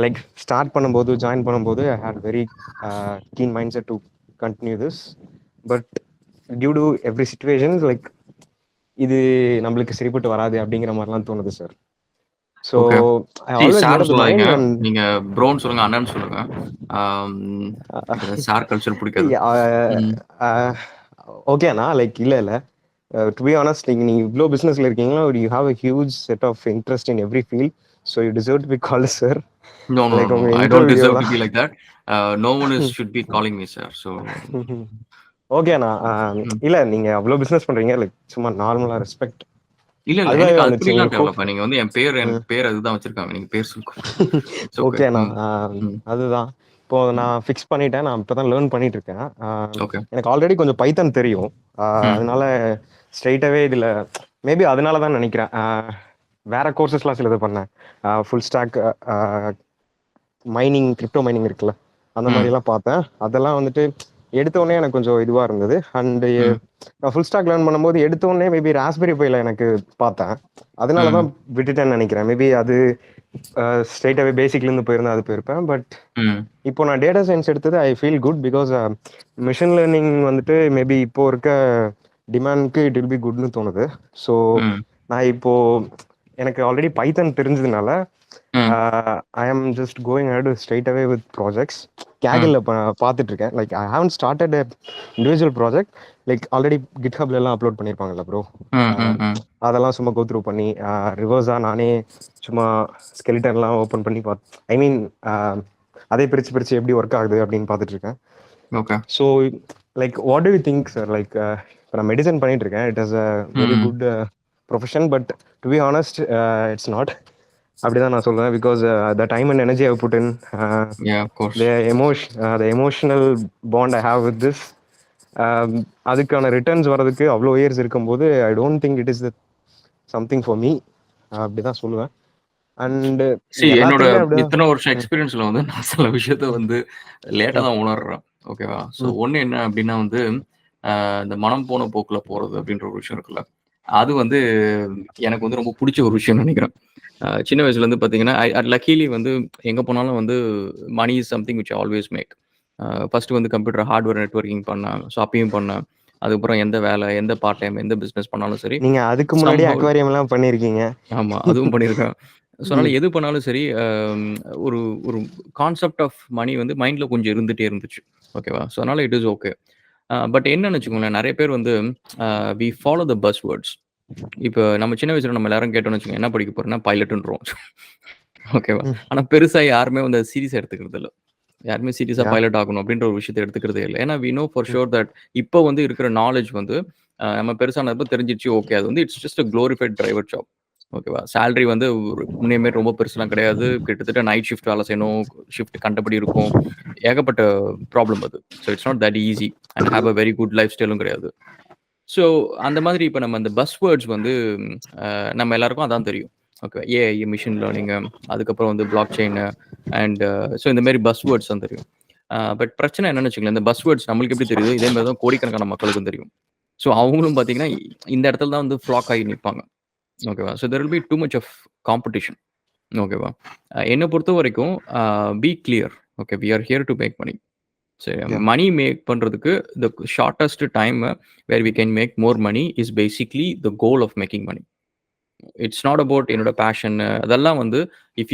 Like start பண்ணும்போது join பண்ணும்போது I had very keen mindset to continue this. But due to every situation like இது நம்மளுக்கு சரிப்பட்டு வராது அப்படிங்கிற மாதிரிலாம் தோணுது sir. So okay. I always made சார்ன்னு ஆஃப் த சொல்லாதீங்க. மைண்ட் அண்ட் நீங்க ப்ரோன்னு சொல்லுங்க, அண்ணன்னு சொல்லுங்க. எனக்கு சார் கல்ச்சர் பிடிக்காது. ஓகேண்ணா லைக் இல்லை டு பி ஆனஸ்ட் நீங்கள் இவ்வளோ பிஸ்னஸில் இருக்கீங்களா, you have a huge set of interest in every field, so you deserve to be called sir. No, no, like no, no. உங்கள் I intro don't deserve to வீடியோலாம் be like that. No one should be calling me sir. So, ஓகேண்ணா. இல்லை நீங்கள் அவ்வளோ business பண்ணுறீங்க, like சும்மா நார்மலாக respect இல்ல அதுவாகவே எனக்கு அது வந்துச்சு புரியலாம் உங்களுக்கு. தேவையில்லப்பா. நீங்க வந்து என் பேர் அதுதான் வச்சிருக்காங்க. நீங்க பேர் சொல்லுங்க. ஓகே. ஓகேண்ணா. அதுதான் இப்போ நான் ஃபிக்ஸ் பண்ணிட்டேன். நான் இப்போ தான் லேர்ன் பண்ணிட்டு இருக்கேன். ஓகே. எனக்கு ஆல்ரெடி கொஞ்சம் பைத்தன் தெரியும். அதனால ஸ்ட்ரைட்டாகவே இதில் மேபி அதனால தான் நினைக்கிறேன் வேற கோர்சஸ்லாம் சிலது பண்ணேன். Full stack mining, crypto mining இருக்குல்ல, அந்த மாதிரிலாம் பார்த்தேன். அதெல்லாம் வந்துட்டு எடுத்தோடனே எனக்கு கொஞ்சம் இதுவாக இருந்தது. அண்டு நான் ஃபுல் ஸ்டாக் லேர்ன் பண்ணும்போது எடுத்தோடனே மேபி ராஸ்பெரி பையில் எனக்கு பார்த்தேன். அதனால தான் விட்டுட்டேன்னு நினைக்கிறேன். மேபி அது ஸ்ட்ரைட்டாகவே பேசிக்லேருந்து போயிருந்தா அது போயிருப்பேன். பட் இப்போ நான் டேட்டா சயின்ஸ் எடுத்தது I feel good because machine learning வந்துட்டு மேபி இப்போ இருக்க டிமாண்ட்க்கு இட் வில் பி குட்னு தோணுது. ஸோ நான் இப்போ எனக்கு ஆல்ரெடி பைத்தன் தெரிஞ்சதுனால I am just going ahead straight away with ப்ராஜெக்ட்ஸ். கேகில் பார்த்துட்டு இருக்கேன். Like I haven't started individual project. Like already கிட்ஹப்ல எல்லாம் அப்லோட் பண்ணியிருப்பாங்கல்ல ப்ரோ, அதெல்லாம் சும்மா கோ த்ரூ பண்ணி ரிவர்ஸாக நானே சும்மா ஸ்கெலிட்டன்லாம் ஓப்பன் பண்ணி ஐ மீன் அதே பிரித்து எப்படி ஒர்க் ஆகுது அப்படின்னு பார்த்துட்டு இருக்கேன். Okay. So like what do you think sir? Like இப்போ நான் மெடிசன் பண்ணிட்டு இருக்கேன். It is a very good profession, but to be honest it's not. அப்படிதான் நான் சொல்லுவேன். Because the time and energy I put in, the emotional bond I have with this, அதுக்கான returns வர்றதுக்கு அவ்வளோ இயர்ஸ் இருக்கும்போது I don't think it is the something for me. அப்படிதான் சொல்லுவேன். And என்னோட எல்லாத்துலயுமே இத்தனை வருஷம் எக்ஸ்பீரியன்ஸ்ல வந்து நான் சில விஷயத்த வந்து லேட்டா தான் உணர்றேன். ஓகேவா? ஸோ ஒன்று என்ன அப்படின்னா வந்து இந்த மனம் போன போக்குல போறது அப்படின்ற ஒரு விஷயம் இருக்குல்ல, அது வந்து எனக்கு வந்து ரொம்ப பிடிச்ச ஒரு விஷயம் நினைக்கிறேன். சின்ன வயசுல இருந்து பார்த்தீங்கன்னா லக்கீலி வந்து எங்கே போனாலும் வந்து money is something which always make. First வந்து கம்ப்யூட்டர் ஹார்ட்வேர் நெட்வொர்க்கிங் பண்ணேன், ஸோ அப்பயும் பண்ணேன். அதுக்கப்புறம் எந்த வேலை, எந்த பார்ட் டைம், எந்த பிஸ்னஸ் பண்ணாலும் சரி. நீங்க அதுக்கு முன்னாடி அக்வாரியம் எல்லாம் பண்ணிருக்கீங்க. ஆமா, அதுவும் பண்ணியிருக்கேன். ஸோ அதனால எது பண்ணாலும் சரி ஒரு ஒரு கான்செப்ட் ஆஃப் மணி வந்து மைண்ட்ல கொஞ்சம் இருந்துட்டே இருந்துச்சு. ஓகேவா? ஸோ அதனால இட் இஸ் ஓகே. பட் என்னன்னு வச்சுக்கோங்களேன், நிறைய பேர் வந்து we follow the buzzwords. இப்போ நம்ம சின்ன வயசுல நம்ம எல்லாரும் கேட்டோம்னு வச்சுக்கோங்க, என்ன படிக்க போறோம்னா பைலட்ன்றோம். ஓகேவா? ஆனா பெருசா யாருமே வந்து சீரியஸா எடுத்துக்கிறது இல்ல. யாருமே சீரியஸா பைலட் ஆகணும் அப்படின்ற ஒரு விஷயத்தை எடுத்துக்கிறதே இல்லை. ஏன்னா we know for sure that இப்போ வந்து இருக்கிற நாலேஜ் வந்து நம்ம பெருசானப்போ தெரிஞ்சிச்சு. ஓகே, அது வந்து it's just a glorified driver job. ஓகேவா? சேலரி வந்து முன்னேமே ரொம்ப பெருசுலாம் கிடையாது. கிட்டத்தட்ட நைட் ஷிஃப்ட் வேலை செய்யணும், ஷிஃப்ட் கண்டபடி இருக்கும், ஏகப்பட்ட ப்ராப்ளம் அது. So it's not that easy and have a very good life ஸ்டைலும் கிடையாது. ஸோ அந்த மாதிரி இப்போ நம்ம அந்த பஸ் வேர்ட்ஸ் வந்து நம்ம எல்லாருக்கும் அதான் தெரியும். ஓகே, ஏஐ, மிஷின் லேர்னிங்கு, அதுக்கப்புறம் வந்து பிளாக் செயின் அண்ட் ஸோ இந்த மாதிரி பஸ் வேர்ட்ஸ் தான் தெரியும். பட் பிரச்சனை என்னன்னு வச்சுக்கோங்களேன், இந்த பஸ் வேர்ட்ஸ் நம்மளுக்கு எப்படி தெரியுதோ இதே மாதிரி தான் கோடிக்கணக்கான மக்களுக்கும் தெரியும். ஸோ அவங்களும் பார்த்தீங்கன்னா இந்த இடத்துல தான் வந்து ஃப்ளாக் ஆகி நிற்பாங்க. ஓகேவா? So there will be too much of competition. ஓகேவா? என்னை பொறுத்த வரைக்கும் be clear. Okay, we are here to make money. சரி, மணி மேக் பண்ணுறதுக்கு the shortest time where we can make more money is basically the goal of making money. It's not about என்னோட passion. அதெல்லாம் வந்து if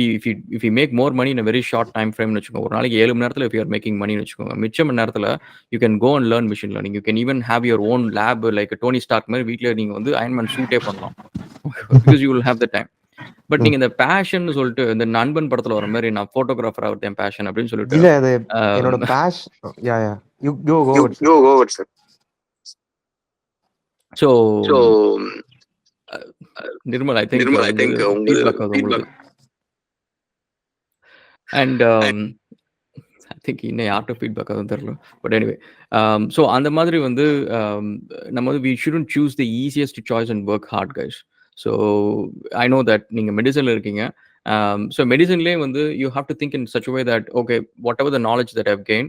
you make more money in very short time ஃப்ரேம்னு வச்சுக்கோங்க, ஒரு நாளைக்கு 7 மணி நேரத்தில் if you are making மணின்னு வச்சுக்கோங்க, மிச்சம் மணி நேரத்தில் you can go and learn machine learning. You can even have your own lab like Tony Stark மாதிரி வீட்டில் நீங்கள் வந்து அயன்மேன் சூட்டே பண்ணலாம். Because you will have the time. But நீங்க இந்த பேஷன் சொல்லிட்டு இந்த நண்பன் படத்துல வர மாதிரி நான் போட்டோகிராஃபர் ஆகிறது என் பேஷன் அப்படின்னு சொல்லிட்டு இல்ல அது என்னோட passion. Yeah yeah you go over sir. So Nirmal, I think feedback ஆகுது உங்களுக்கு. அண்ட் ஐ திங்க் இன்னும் யார்கிட்ட ஃபீட்பேக் ஆகுதுன்னு தெரியல. பட் எனிவே, ஸோ அந்த மாதிரி வந்து நம்ம வந்து we shouldn't choose the easiest choice and work hard guys. So I know that நீங்கள் மெடிசனில் இருக்கீங்க. ஸோ மெடிசன்லேயே வந்து you have to think in such way that okay whatever the knowledge that have gain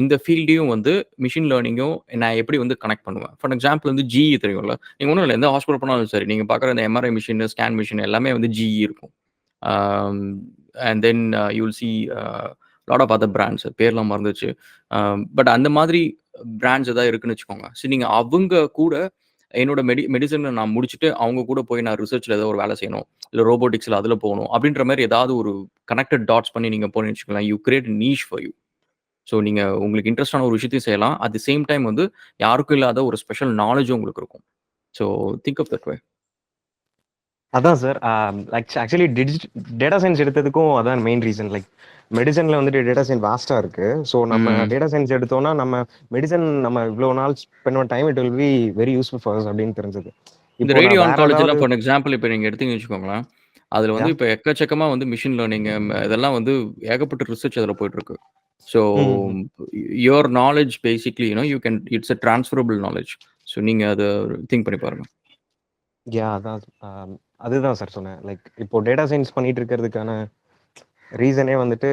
இந்த ஃபீல்டையும் வந்து மிஷின் லேர்னிங்கும் நான் எப்படி வந்து கனெக்ட் பண்ணுவேன். ஃபார் எக்ஸாம்பிள் வந்து ஜிஇ தெரியும்ல, நீங்கள் ஒன்றும் இல்லை, எந்த ஹாஸ்பிட்டல் போனாலும் சரி நீங்கள் பார்க்குற இந்த எம்ஆர்ஐ மிஷின், ஸ்கேன் மிஷின் எல்லாமே வந்து ஜிஇ இருக்கும். And then you will see lot of other brands பேர்லாம் மறந்துச்சு. பட் அந்த மாதிரி பிராண்ட்ஸ் ஏதாவது இருக்குன்னு வச்சுக்கோங்க. சரி நீங்க அவங்க கூட என்னோட மெடிசன நான் முடிச்சுட்டு அவங்க கூட போய் நான் ரிசர்ச்ல ஏதோ ஒரு வேலை செய்யணும். இல்ல ரோபோட்டிக்ஸ்ல அதுல போகணும். அப்படின்ற மாரி ஏதாவது ஒரு கனெக்டட் டாட்ஸ் பண்ணி நீங்க போனீங்கன்னு வச்சுக்கோங்களேன். You create niche for you. So நீங்க உங்களுக்கு இன்ட்ரெஸ்டான ஒரு விஷயத்தையும் செய்யலாம். அட் தி சேம் டைம் வந்து யாருக்கும் இல்லாத ஒரு ஸ்பெஷல் நாலேட்ஜும் உங்களுக்கு இருக்கும். So think of that way. அதான் சார். ஆக்சுவலி டேட்டா சயின்ஸ் எடுத்ததுக்கும் அதான் மெயின் ரீசன். லைக் மெடிசன்ல வந்துட்டு டேட்டா சயின்ஸ் வாஸ்டா இருக்கு. ஸோ நம்ம டேட்டா சயின்ஸ் எடுத்தோம்னா நம்ம மெடிசன் நம்ம இவ்வளோ நாள் ஸ்பெண்ட் பண்ண time it will be very useful for us அப்படின்னு தெரிஞ்சது. இந்த இப்போ ரேடியோ நான் வேற ஏதாவது ஆன்காலஜிலாம் ஃபார் எக்ஸாம்பிள் இப்ப நீங்க எடுத்தீங்கன்னு வச்சுக்கோங்களேன். அதுல வந்து யா இப்ப எக்கச்சக்கமா வந்து மிஷின் லேர்னிங் இதெல்லாம் வந்து ஏகப்பட்ட ரிசர்ச் அதுல போயிட்டு இருக்கு. So your knowledge basically you can it's a transferable knowledge. So நீங்க அத திங்க் பண்ணி பாருங்க. யா அதான் அதுதான் சார் சொன்னேன். லைக் இப்போ டேட்டா சயின்ஸ் பண்ணிட்டு இருக்கிறதுக்கான ரீசனே வந்துட்டு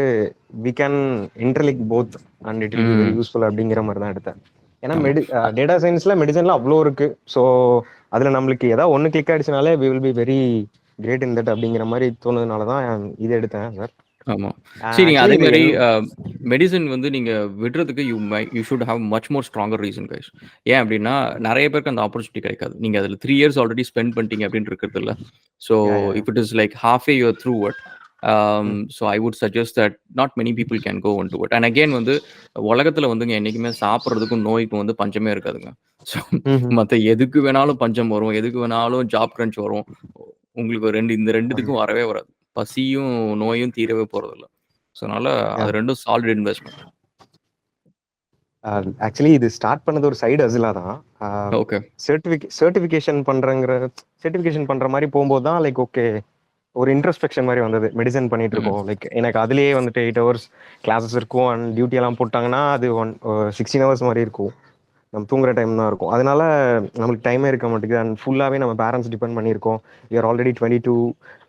we can interlink both and it will be very hmm. Useful அப்படிங்கிற மாதிரி தான் எடுத்தேன். ஏன்னா ஆமா. டேட்டா சயின்ஸ்ல மெடிசன்ல அவ்வளோ இருக்கு. ஸோ அதுல நம்மளுக்கு ஏதாவது ஒன்று கிளிக் ஆயிடுச்சுனாலே we will be very great in that அப்படிங்கிற மாதிரி தோணுதுனால தான் இது எடுத்தேன் சார். ஆமா. சரி நீங்க ஆக்சுவலி அதே இது மாரி மெடிசின் வந்து நீங்க விடுறதுக்கு you should have much more stronger reason guys. ஏன் அப்டின்னா, நெறைய பேருக்கு அந்த ஆப்பர்ச்சுனிட்டி கிடைக்காது. நீங்க அதுல 3 இயர்ஸ் ஆல்ரெடி ஸ்பெண்ட் பண்ணிட்டீங்க அப்டின்னு இருக்கிறது இல்ல. So yeah yeah if it is like half a year through it. So I would suggest that not many people can go into it. And again வந்து உலகத்துல வந்துங்க என்னைக்குமே சாப்பிடுறதுக்கும், நோய்க்கும் வந்து பஞ்சமே இருக்காதுங்க. ஸோ மத்த எதுக்கு வேணாலும் பஞ்சம் வரும். எதுக்கு வேணாலும் ஜாப் கிரன்ச் வரும். உங்களுக்கு இந்த 2த்துக்கும் வரவே வராது. பசியும், நோயும் தீரவே போறதில்ல. ஸோ அதனால அது 2ம் சாலிட் இன்வெஸ்ட்மென்ட். ஆக்சுவலி இது ஸ்டார்ட் பண்ணது ஒரு சைடு ஹஸ்லா தான். ஓகே. சர்டிஃபிகேஷன் பண்ற மாதிரி போகும்போது தான் லைக் ஓகே ஒரு இன்ட்ரோஸ்பெக்ஷன் மாதிரி வந்தது. மெடிசன் பண்ணிட்டு இருக்கோம். லைக் எனக்கு அதுலயே வந்துட்டு 8 ஹவர்ஸ் கிளாஸஸ் இருக்கும் அண்ட் டியூட்டி எல்லாம் போட்டாங்கன்னா அது 16 ஹவர்ஸ் மாதிரி இருக்கும். நம்ம தூங்குற டைம் தான் இருக்கும். அதனால நம்மளுக்கு டைமே இருக்க மாட்டேங்குது அண்ட் ஃபுல்லாவே நம்ம பேரண்ட்ஸ் டிபெண்ட் பண்ணியிருக்கோம். வி ஆர் ஆல்ரெடி 22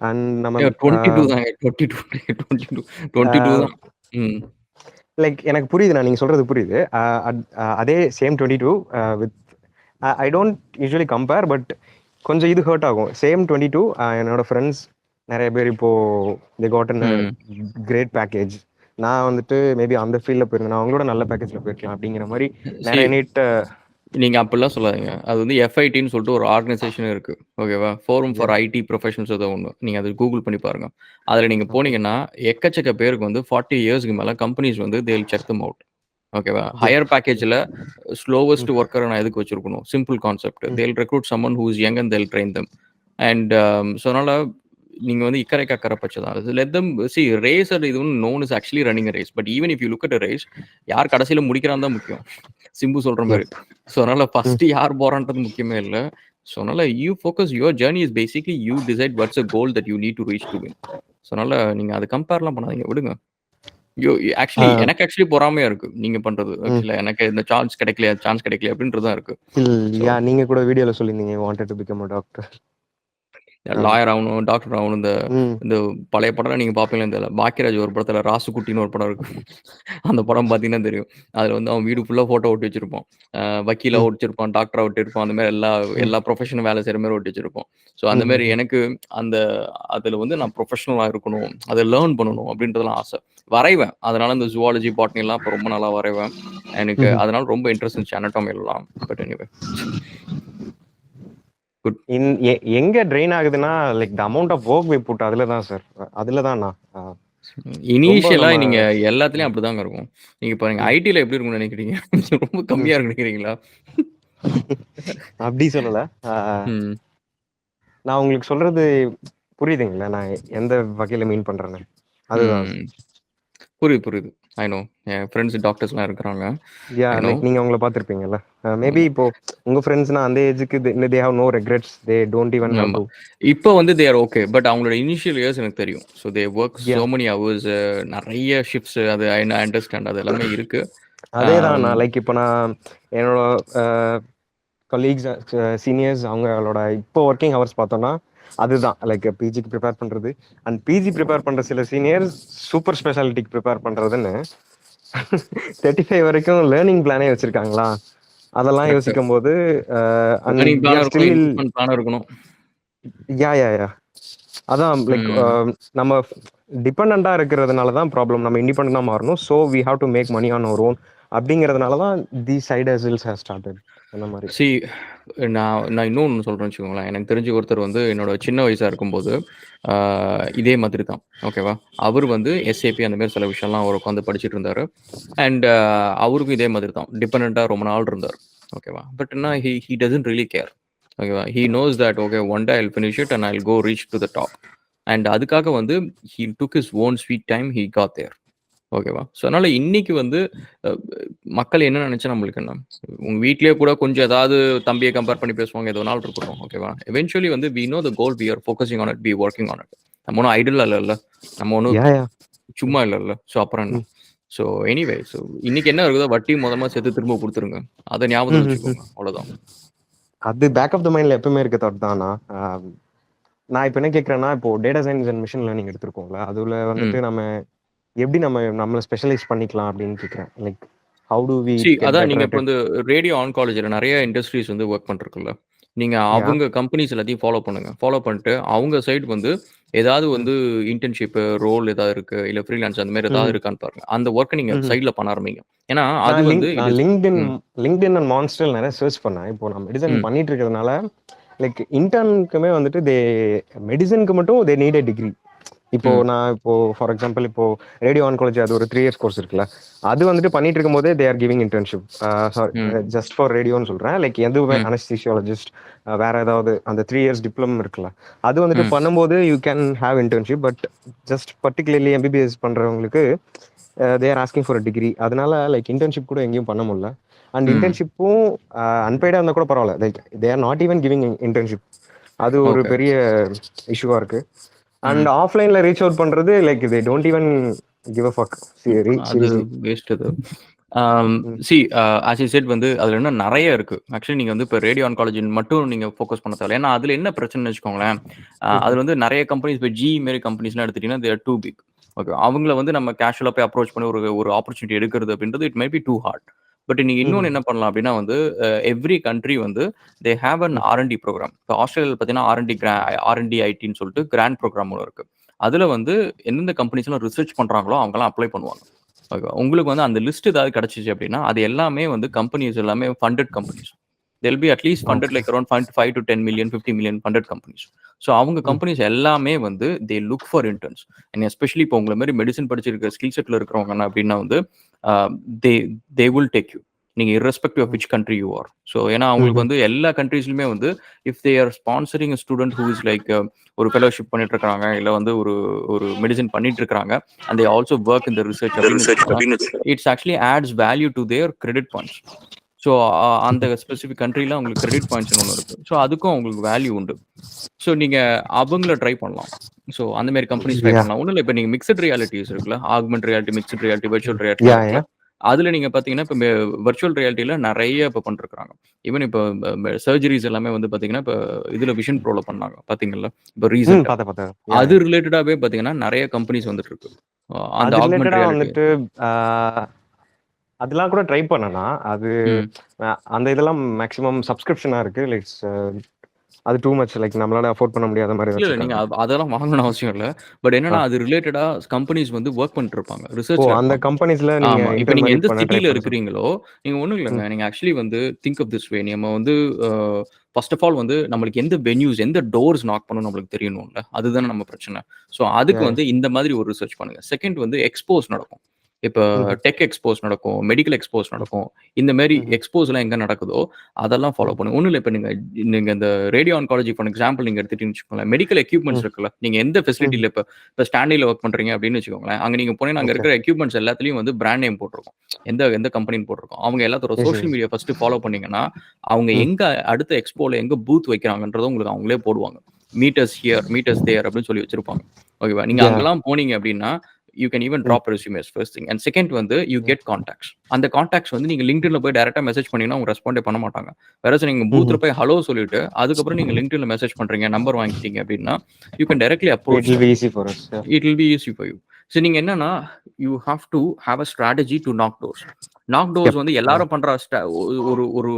அண்ட் நம்ம 22 தாங்க. 22 தான். ம். லைக் எனக்கு புரியுது. நீங்க சொல்றது புரியுது. அதே same 22 with I don't usually compare but கொஞ்சம் இது ஹர்ட் ஆகும். சேம் 22 என்னோட ஃப்ரெண்ட்ஸ் நிறைய பேர் இப்போ தி காட் இன் கிரேட் பேக்கேஜ். நான் வந்துட்டு மேபி அந்த ஃபீல்டில் போயிருந்தேன். அவங்களோட நல்ல பேக்கேஜில் போயிருக்கலாம் அப்படிங்கிற மாதிரி நிறைய நீட். நீங்க அப்படிலாம் சொல்லாதீங்க. அது வந்து எஃப்ஐடின்னு சொல்லிட்டு ஒரு ஆர்கனைசேஷன் இருக்கு. ஓகேவா? ஃபோரம் ஃபார் ஐடி ப்ரொஃபஷனல்ஸ் ஏதோ ஒண்ணு. நீங்க அது கூகுள் பண்ணி பாருங்க. அதுல நீங்க போனீங்கன்னா, எக்கச்சக்க பேருக்கு வந்து 40 இயர்ஸ்க்கு மேல கம்பெனிஸ் வந்து they will check them out. ஓகேவா? ஹையர் பேக்கேஜ்ல ஸ்லோவஸ்ட் ஒர்க்கர நான் எதுக்கு வச்சிருக்கணும்? Simple concept. They will recruit someone who is young and they will train them. And so அதனால நீங்க வந்து இக்கரை கக்கரை பச்சை தான். லெட் தெம் சி ரேசர் இது ஒன்று known is actually running race. But even if you look at race, யார் கடைசியில முடிக்கிறான் தான் முக்கியம். சிம்பு சொல்ற மாதிரி. ஸோ அதனால ஃபர்ஸ்ட் யார் போறான்றது முக்கியமே இல்லை. ஸோ அதனால you focus your journey is basically you decide what's a goal that you need to reach to win. So அதனால நீங்க அதை கம்பேர்லாம் பண்ணாதீங்க, விடுங்க. எனக்கு ஆக்சுவலி பொறாமையா இருக்கு நீங்க பண்றது. ஆக்சுவலா எனக்கு இந்த சான்ஸ் கிடைக்கல அப்படின்றது தான் இருக்கு. நீங்க கூட வீடியோல சொல்லிருந்தீங்க wanted to become a doctor. Lawyer ஆகணும், டாக்டர் ஆகணும். இந்த பழைய படம்லாம் நீங்க பாப்பீங்களா? இந்த பாக்கியராஜ் ஒரு படத்துல ராசுகுட்டின்னு ஒரு படம் இருக்கு. அந்த படம் பாத்தீங்கன்னா தெரியும். அதுல வந்து அவன் வீடு ஃபுல்லா போட்டோ ஒட்டி வச்சிருப்பான். வக்கீலா ஒட்டிச்சிருப்பான், டாக்டரா ஒட்டிருப்பான். அந்த மாதிரி எல்லா ப்ரொஃபஷனும் வேலை செய்யற மாதிரி ஒட்டி வச்சிருப்பான். ஸோ அந்த மாதிரி எனக்கு அதுல வந்து நான் ப்ரொஃபஷனலா இருக்கணும், அதை லேர்ன் பண்ணணும் அப்படின்றதுலாம் ஆசை. வரைவேன். அதனால இந்த ஜுவாலஜி, பாட்னி எல்லாம் இப்போ ரொம்ப நல்லா வரைவேன். எனக்கு அதனால ரொம்ப இன்ட்ரெஸ்ட் இருந்துச்சு அனட்டாமி எல்லாம். பட் எனிவே எங்க ட்ரெயின் ஆகுதுன்னா like the amount of work we put அதுல தான் சார். அதுல தான் நான் இனிஷியலா நீங்க எல்லாத்துலயும் அப்படிதாங்க இருக்கும். நீங்க பாருங்க ஐடில எப்படி இருக்கும்னு நினைக்கிறீங்க? ரொம்ப கம்மியா இருக்கு நினைக்கிறீங்களா? அப்படி சொல்லல. நான் உங்களுக்கு சொல்றது புரியுதுங்களா? நான் எந்த வகையில மீன் பண்றேன்னு அதுதான். புரியுது. I know. என் ஃப்ரெண்ட்ஸ் டாக்டர்ஸ்லாம் இருக்காங்க. நீங்க அவங்கள பார்த்திருப்பீங்கல்ல. மேபி இப்போ உங்க ஃப்ரெண்ட்ஸ்னா அந்த ஏஜ்க்கு they have no regrets, they don't even have to. இப்போ வந்து they are okay, பட் அவங்களோட இனிஷியல் இயர்ஸ் எனக்கு தெரியும். So they work so many hours, நிறைய ஷிஃப்ட்ஸ். அது ஐ அண்டர்ஸ்டாண்ட். அது எல்லாமே இருக்கு. அதேதான். நான் லைக் இப்போ நான் என்னோட கலீக்ஸ் சீனியர்ஸ் அவங்களோட இப்போ ஒர்க்கிங் ஹவர்ஸ் பார்த்தோம்னா அதுதான் லைக் பிஜிக்கு ப்ரிப்பேர் பண்றது அண்ட் பிஜி ப்ரிப்பேர் பண்ற சில சீனியர்ஸ் சூப்பர் ஸ்பெஷாலிட்டிக்கு ப்ரிப்பேர் பண்றதுன்னு 35 வரைக்கும் லேர்னிங் பிளானே வச்சிருக்காங்களா? அதெல்லாம் யோசிக்கும் போது இருக்கணும். யா அதான் லைக் ம். நம்ம டிபெண்டா இருக்கிறதுனால தான் ப்ராப்ளம். நம்ம இண்டிபெண்டா மாறணும். So we have to make money on our own அப்படிங்கிறதுனால தான் the side hustles has started அந்த மாதிரி. சி நான் நான் இன்னொன்று சொல்கிறேன்னு வச்சுக்கோங்களேன். எனக்கு தெரிஞ்ச ஒருத்தர் வந்து என்னோட சின்ன வயசாக இருக்கும்போது இதே மாதிரி தான். ஓகேவா? அவர் வந்து எஸ்ஏபி அந்த மாதிரி சில விஷயம்லாம் அவர் உட்காந்து படிச்சுட்டு இருந்தார். அண்ட் அவருக்கும் இதே மாதிரி தான். டிபெண்டா ரொம்ப நாள் இருந்தார். ஓகேவா? பட் என்ன ஹி டசன்ட் ரியலி கேர். ஓகேவா? He knows that okay one day I will finish it and I will go reach to the top. And அதுக்காக வந்து he took his own sweet time he got there. ஓகேவா? So அதனால இன்னைக்கு வந்து மக்கள் என்ன நினைச்சா நம்மளுக்கு என்ன? உங்க வீட்லயே கூட கொஞ்சம் ஏதாவது தம்பியை கம்பேர் பண்ணி பேசுவாங்க. எது வேணாலும் இருக்கட்டும். ஓகேவா? எவென்ச்சுவலி வந்து we know the goal, we are focusing on it, we working on it. நம்ம ஒன்றும் ஐடலா இல்லைல்ல. நம்ம ஒன்றும் யா யா சும்மா இல்லைல்ல. ஸோ அப்புறம் என்ன? ஸோ எனிவே ஸோ இன்னைக்கு என்ன இருக்குதோ வட்டி மொதமா சேர்த்து திரும்ப கொடுத்துருங்க. அதை ஞாபகத்தில் வச்சுக்கோங்க. அவ்வளோதான். அது பேக் ஆஃப் த மைண்ட்ல எப்பவுமே இருக்க தாட் தானா. நான் இப்போ என்ன கேட்குறேன்னா, இப்போ data science and machine learning எடுத்திருக்கோங்களா, அதுல வந்துட்டு நம்ம எப்படி நம்மளை ஸ்பெஷலைஸ் பண்ணிக்கலாம் அப்படின்னு கேட்குறேன். Like how do we get அதான் பெட்டர் நீங்க அட் இப்போ இட்? வந்து ரேடியோ ஆன்காலஜில நிறைய இண்டஸ்ட்ரீஸ் வந்து ஒர்க் பண்ணிருக்குல்ல. நீங்க யா. அவங்க கம்பெனிஸ் எல்லாத்தையும் ஃபாலோ பண்ணுங்க. ஃபாலோ பண்ணிட்டு அவங்க சைடு வந்து ஏதாவது வந்து இன்டர்ன்ஷிப் ரோல் ஏதாவது இருக்கு, இல்ல ஃப்ரீலான்ஸ் அந்த மாதிரி ஏதாவது இருக்கான்னு பாருங்க. அந்த ஒர்க்கை நீங்க சைட்ல பண்ண ஆரம்பிங்க. ஏன்னா அது வந்து it is LinkedIn and monster நிறைய சர்ச் பண்ணேன். இப்போ நான் மெடிசன் பண்ணிட்டு இருக்கிறதுனால லைக் இன்டர்னுக்குமே வந்துட்டு மெடிசனுக்கு மட்டும் தே நீட் a டிகிரி. இப்போ நான் இப்போ ஃபார் எக்ஸாம்பிள் இப்போ ரேடியோ ஆன்காலஜி அது ஒரு 3 இயர்ஸ் கோர்ஸ் இருக்குல்ல, அது வந்துட்டு பண்ணிட்டு இருக்கும் போதே they are giving internship. Sorry, just for ரேடியோன்னு சொல்றேன். லைக் எதுவுமே அனஸ்தீசியாலஜிஸ்ட் வேற ஏதாவது அந்த 3 இயர்ஸ் டிப்ளமோ இருக்குல்ல, அது வந்துட்டு பண்ணும்போது you can have internship. But just particularly MBBS பண்றவங்களுக்கு they are asking for degree. அதனால லைக் இன்டர்ன்ஷிப் கூட எங்கேயும் பண்ண முடியல. அண்ட் இன்டர்ன்ஷிப்பும் அன்பெய்டா இருந்தா கூட பரவாயில்ல, like they are not even giving internship. அது ஒரு பெரிய இஷ்யூவா இருக்கு. அண்ட் ஆஃப்லைன்ல ரீச் அவுட் பண்றது like they don't even give a fuck. அது வேஸ்ட். அது ஆஸ் யூ செட் வந்து அதுல என்ன நிறைய இருக்கு. ஆக்சுவலி நீங்க வந்து இப்போ ரேடியோ ஆன்காலஜி மட்டும் நீங்க ஃபோக்கஸ் பண்ண தேவை. ஏன்னா அதுல என்ன பிரச்சனைன்னு வச்சுக்கோங்களேன், அதுல வந்து நிறைய கம்பெனிஸ் இப்போ ஜி மாரி கம்பெனிஸ்லாம் எடுத்துட்டீங்கன்னா they are too big. Okay, அவங்கள வந்து நம்ம கேஷுவலா போய் அப்ரோச் பண்ணி ஒரு ஆப்பர்ச்சுனிட்டி எடுக்கிறது அப்படின்றது it may be too hard. But நீங்க இன்னொன்று என்ன பண்ணலாம் அப்படின்னா வந்து எவ்ரி கண்ட்ரி வந்து they have an R and D programme. இப்போ ஆஸ்திரேலியாவில் பார்த்தீங்கன்னா ஆர்என்டி ஐடின்னு சொல்லிட்டு கிராண்ட் ப்ரோக்ராம் ஒன்று இருக்கு. அதுல வந்து எந்தெந்த கம்பெனிஸ்லாம் ரிசர்ச் பண்றாங்களோ அவங்கலாம் அப்ளை பண்ணுவாங்க. ஓகே, உங்களுக்கு வந்து அந்த லிஸ்ட் ஏதாவது கிடைச்சிச்சு அப்படின்னா அது எல்லாமே வந்து கம்பெனிஸ் எல்லாமே funded companies. They'll be at least funded like around 5 to 10 million 50 million funded companies. So அவங்க கம்பெனிஸ் எல்லாமே வந்து they look for interns. And especially இப்போ உங்களை மாதிரி மெடிசன் படிச்சிருக்க ஸ்கில் செட்டில் இருக்கிறவங்க என்ன அப்படின்னா வந்து they they will take you. நீங்க irrespective of which country you are. So ஏன்னா அவங்களுக்கு வந்து எல்லா கண்ட்ரீஸ்லுமே வந்து if they are sponsoring student who is like ஒரு ஃபெலோஷிப் பண்ணிட்டு இருக்காங்க, இல்ல வந்து ஒரு மெடிசன் பண்ணிட்டு இருக்காங்க and they also work in the research அப்படின்னு it's actually adds value to their credit points. So அந்த ஸ்பெசிஃபிக் கண்ட்ரியில் அவங்களுக்கு கிரெடிட் பாயிண்ட்ஸ் ஒன்று இருக்கு. ஸோ அதுக்கும் அவங்களுக்கு வேல்யூ உண்டு. ஸோ நீங்க அவங்கள ட்ரை பண்ணலாம். ஸோ அந்த மாதிரி கம்பெனிஸ் ட்ரை பண்ணலாம். ஒன்றும் இல்லை, இப்போ நீங்க மிக்சட் ரியாலிட்டிஸ் இருக்குல்ல, augment reality, mixed reality, virtual reality இருக்குல்ல, அதுல நீங்க பாத்தீங்கன்னா இப்போ வெர்ச்சுவல் ரியாலிட்டியில நிறைய இப்போ பண்ணிருக்காங்க. ஈவன் இப்போ சர்ஜரிஸ் எல்லாமே வந்து பாத்தீங்கன்னா இப்போ இதுல விஷன் ப்ரோல பண்ணாங்க பாத்தீங்கல்ல இப்போ ரீசெண்டா. அது ரிலேட்டடாவே பாத்தீங்கன்னா நிறைய கம்பெனிஸ் வந்துட்டு இருக்கு. அந்த ஆக்மெண்ட் ரியாலிட்டி வந்துட்டு அதெல்லாம் கூட ட்ரை பண்ணனா அது அந்த இதெல்லாம் மேக்ஸிமம் சப்ஸ்கிரிப்ஷனா இருக்கு. லைக் அது டூ மச், லைக் நம்மளால அஃபோர்ட் பண்ண முடியாத மாதிரி. இல்ல நீங்க அதெல்லாம் வாங்கணும்னு அவசியம் இல்ல. பட் என்னன்னா அது ரிலேட்டடா கம்பெனிஸ் வந்து ஒர்க் பண்ணிட்டு இருப்பாங்க, ரிசர்ச்ல அந்த இருப்பாங்க. கம்பெனிஸ்ல நீங்க ஆமா, இப்போ நீங்க எந்த பண்ண ட்ரை சிட்டில பண்ண இருக்கிறீங்களோ நீங்க ஒண்ணும் இல்லங்க. நீங்க ஆக்சுவலி வந்து திங்க் ஆஃப் திஸ் வே. நம்ம வந்து ஃபர்ஸ்ட் ஆஃப் ஆல் வந்து நம்மளுக்கு எந்த வென்யூஸ், எந்த டோர்ஸ் நாக் பண்ணணும் நம்மளுக்கு தெரியணும்ல. அதுதானே நம்ம பிரச்சனை. ஸோ அதுக்கு வந்து இந்த மாதிரி ஒரு ரிசர்ச் பண்ணுங்க. செகண்ட் வந்து எக்ஸ்போஸ் நடக்கும். இப்போ டெக் எக்ஸ்போஸ் நடக்கும், மெடிக்கல் எக்ஸ்போஸ் நடக்கும். இந்த மாதிரி எக்ஸ்போஸ்லாம் எங்க நடக்குதோ அதெல்லாம் ஃபாலோ பண்ணுங்க. ஒன்றும் இல்லை, இப்போ நீங்க இந்த ரேடியோ ஆன்காலஜி ஃபார் எக்ஸாம்பிள் நீங்க எடுத்துட்டீங்கன்னு வச்சுக்கோங்களேன், மெடிக்கல் எக்யூப்மெண்ட்ஸ் இருக்குல்ல, நீங்க எந்த ஃபெசிலிட்டியில் இப்போ ஸ்டாண்டில் ஒர்க் பண்றீங்க அப்படின்னு வச்சுக்கோங்களேன், அங்கே நீங்க போனீங்கன்னா அங்கே இருக்கிற எக்யூப்மெண்ட்ஸ் எல்லாத்துலயும் வந்து பிராண்ட் நேம் போட்டிருக்கும், எந்த கம்பெனின்னு போட்டிருக்கும். அவங்க எல்லாத்தோட சோஷியல் மீடியா ஃபர்ஸ்ட் ஃபாலோ பண்ணீங்கன்னா அவங்க எங்க அடுத்த எக்ஸ்போல எங்க பூத் வைக்கிறாங்கன்றதை உங்களுக்கு அவங்களே போடுவாங்க. மீட்டர்ஸ் ஹியர், மீட்டர்ஸ் தேர் அப்படின்னு சொல்லி வச்சிருப்பாங்க. ஓகேவா? நீங்க அங்கெல்லாம் போனீங்க அப்படின்னா you can even drop resumes first thing. And second வந்து you get contacts. அந்த contacts வந்து நீங்க LinkedInல போய் டைரக்டா மெசேஜ் பண்ணீங்கன்னா அவங்க ரெஸ்பாண்டே பண்ண மாட்டாங்க. வேற நீங்க பூத்ல போய் ஹலோ சொல்லிட்டு அதுக்கப்புறம் நீங்க LinkedInல மெசேஜ் பண்றீங்க, நம்பர் வாங்கிட்டீங்க அப்படின்னா you can directly approach. It will be easy for us. It will be easy for you. So நீங்க என்னன்னா you have to have a strategy to knock doors. knock doors வந்து எல்லாரும் பண்ற ஒரு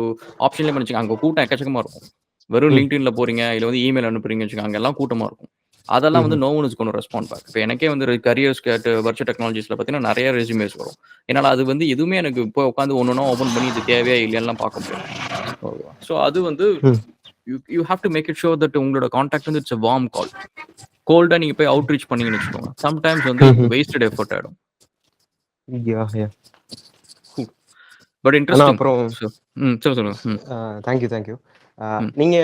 ஆப்ஷன்ல பண்ணிச்சுங்க. அங்க கூட்டம் எக்கச்சக்கமா இருக்கும். வெறும் LinkedInல போறீங்க இல்ல வந்து இமெயில் அனுப்புறீங்க வச்சுக்கோங்க, அங்க எல்லாம் கூட்டமா இருக்கும். அதெல்லாம் வந்து no one is gonna respond back. இப்போ எனக்கே வந்து கரியர்ஸ் கேட்டு வர்ச்சுவல் டெக்னாலஜிஸ்ல பார்த்தீங்கன்னா நிறைய ரெஸ்யூமேஸ் வரும். என்னால் அது வந்து எதுவுமே எனக்கு இப்போ உட்காந்து ஒன்று ஓப்பன் பண்ணி இது தேவையா இல்லையாலாம் பார்க்க முடியாது. ஓகேவா? ஸோ அது வந்து you have to make it sure that உங்களோட கான்டாக்ட் வந்து இட்ஸ் a வார்ம் கால். கோல்டா நீங்க போய் அவுட் ரீச் பண்ணீங்கன்னு வச்சுக்கோங்க, சம்டைம்ஸ் வந்து வேஸ்டட் எஃபர்ட் ஆயிடும். பட் ஆனா இன்ட்ரெஸ்டிங். அப்புறம் சொல்லுங்க. தேங்க்யூ. நீங்க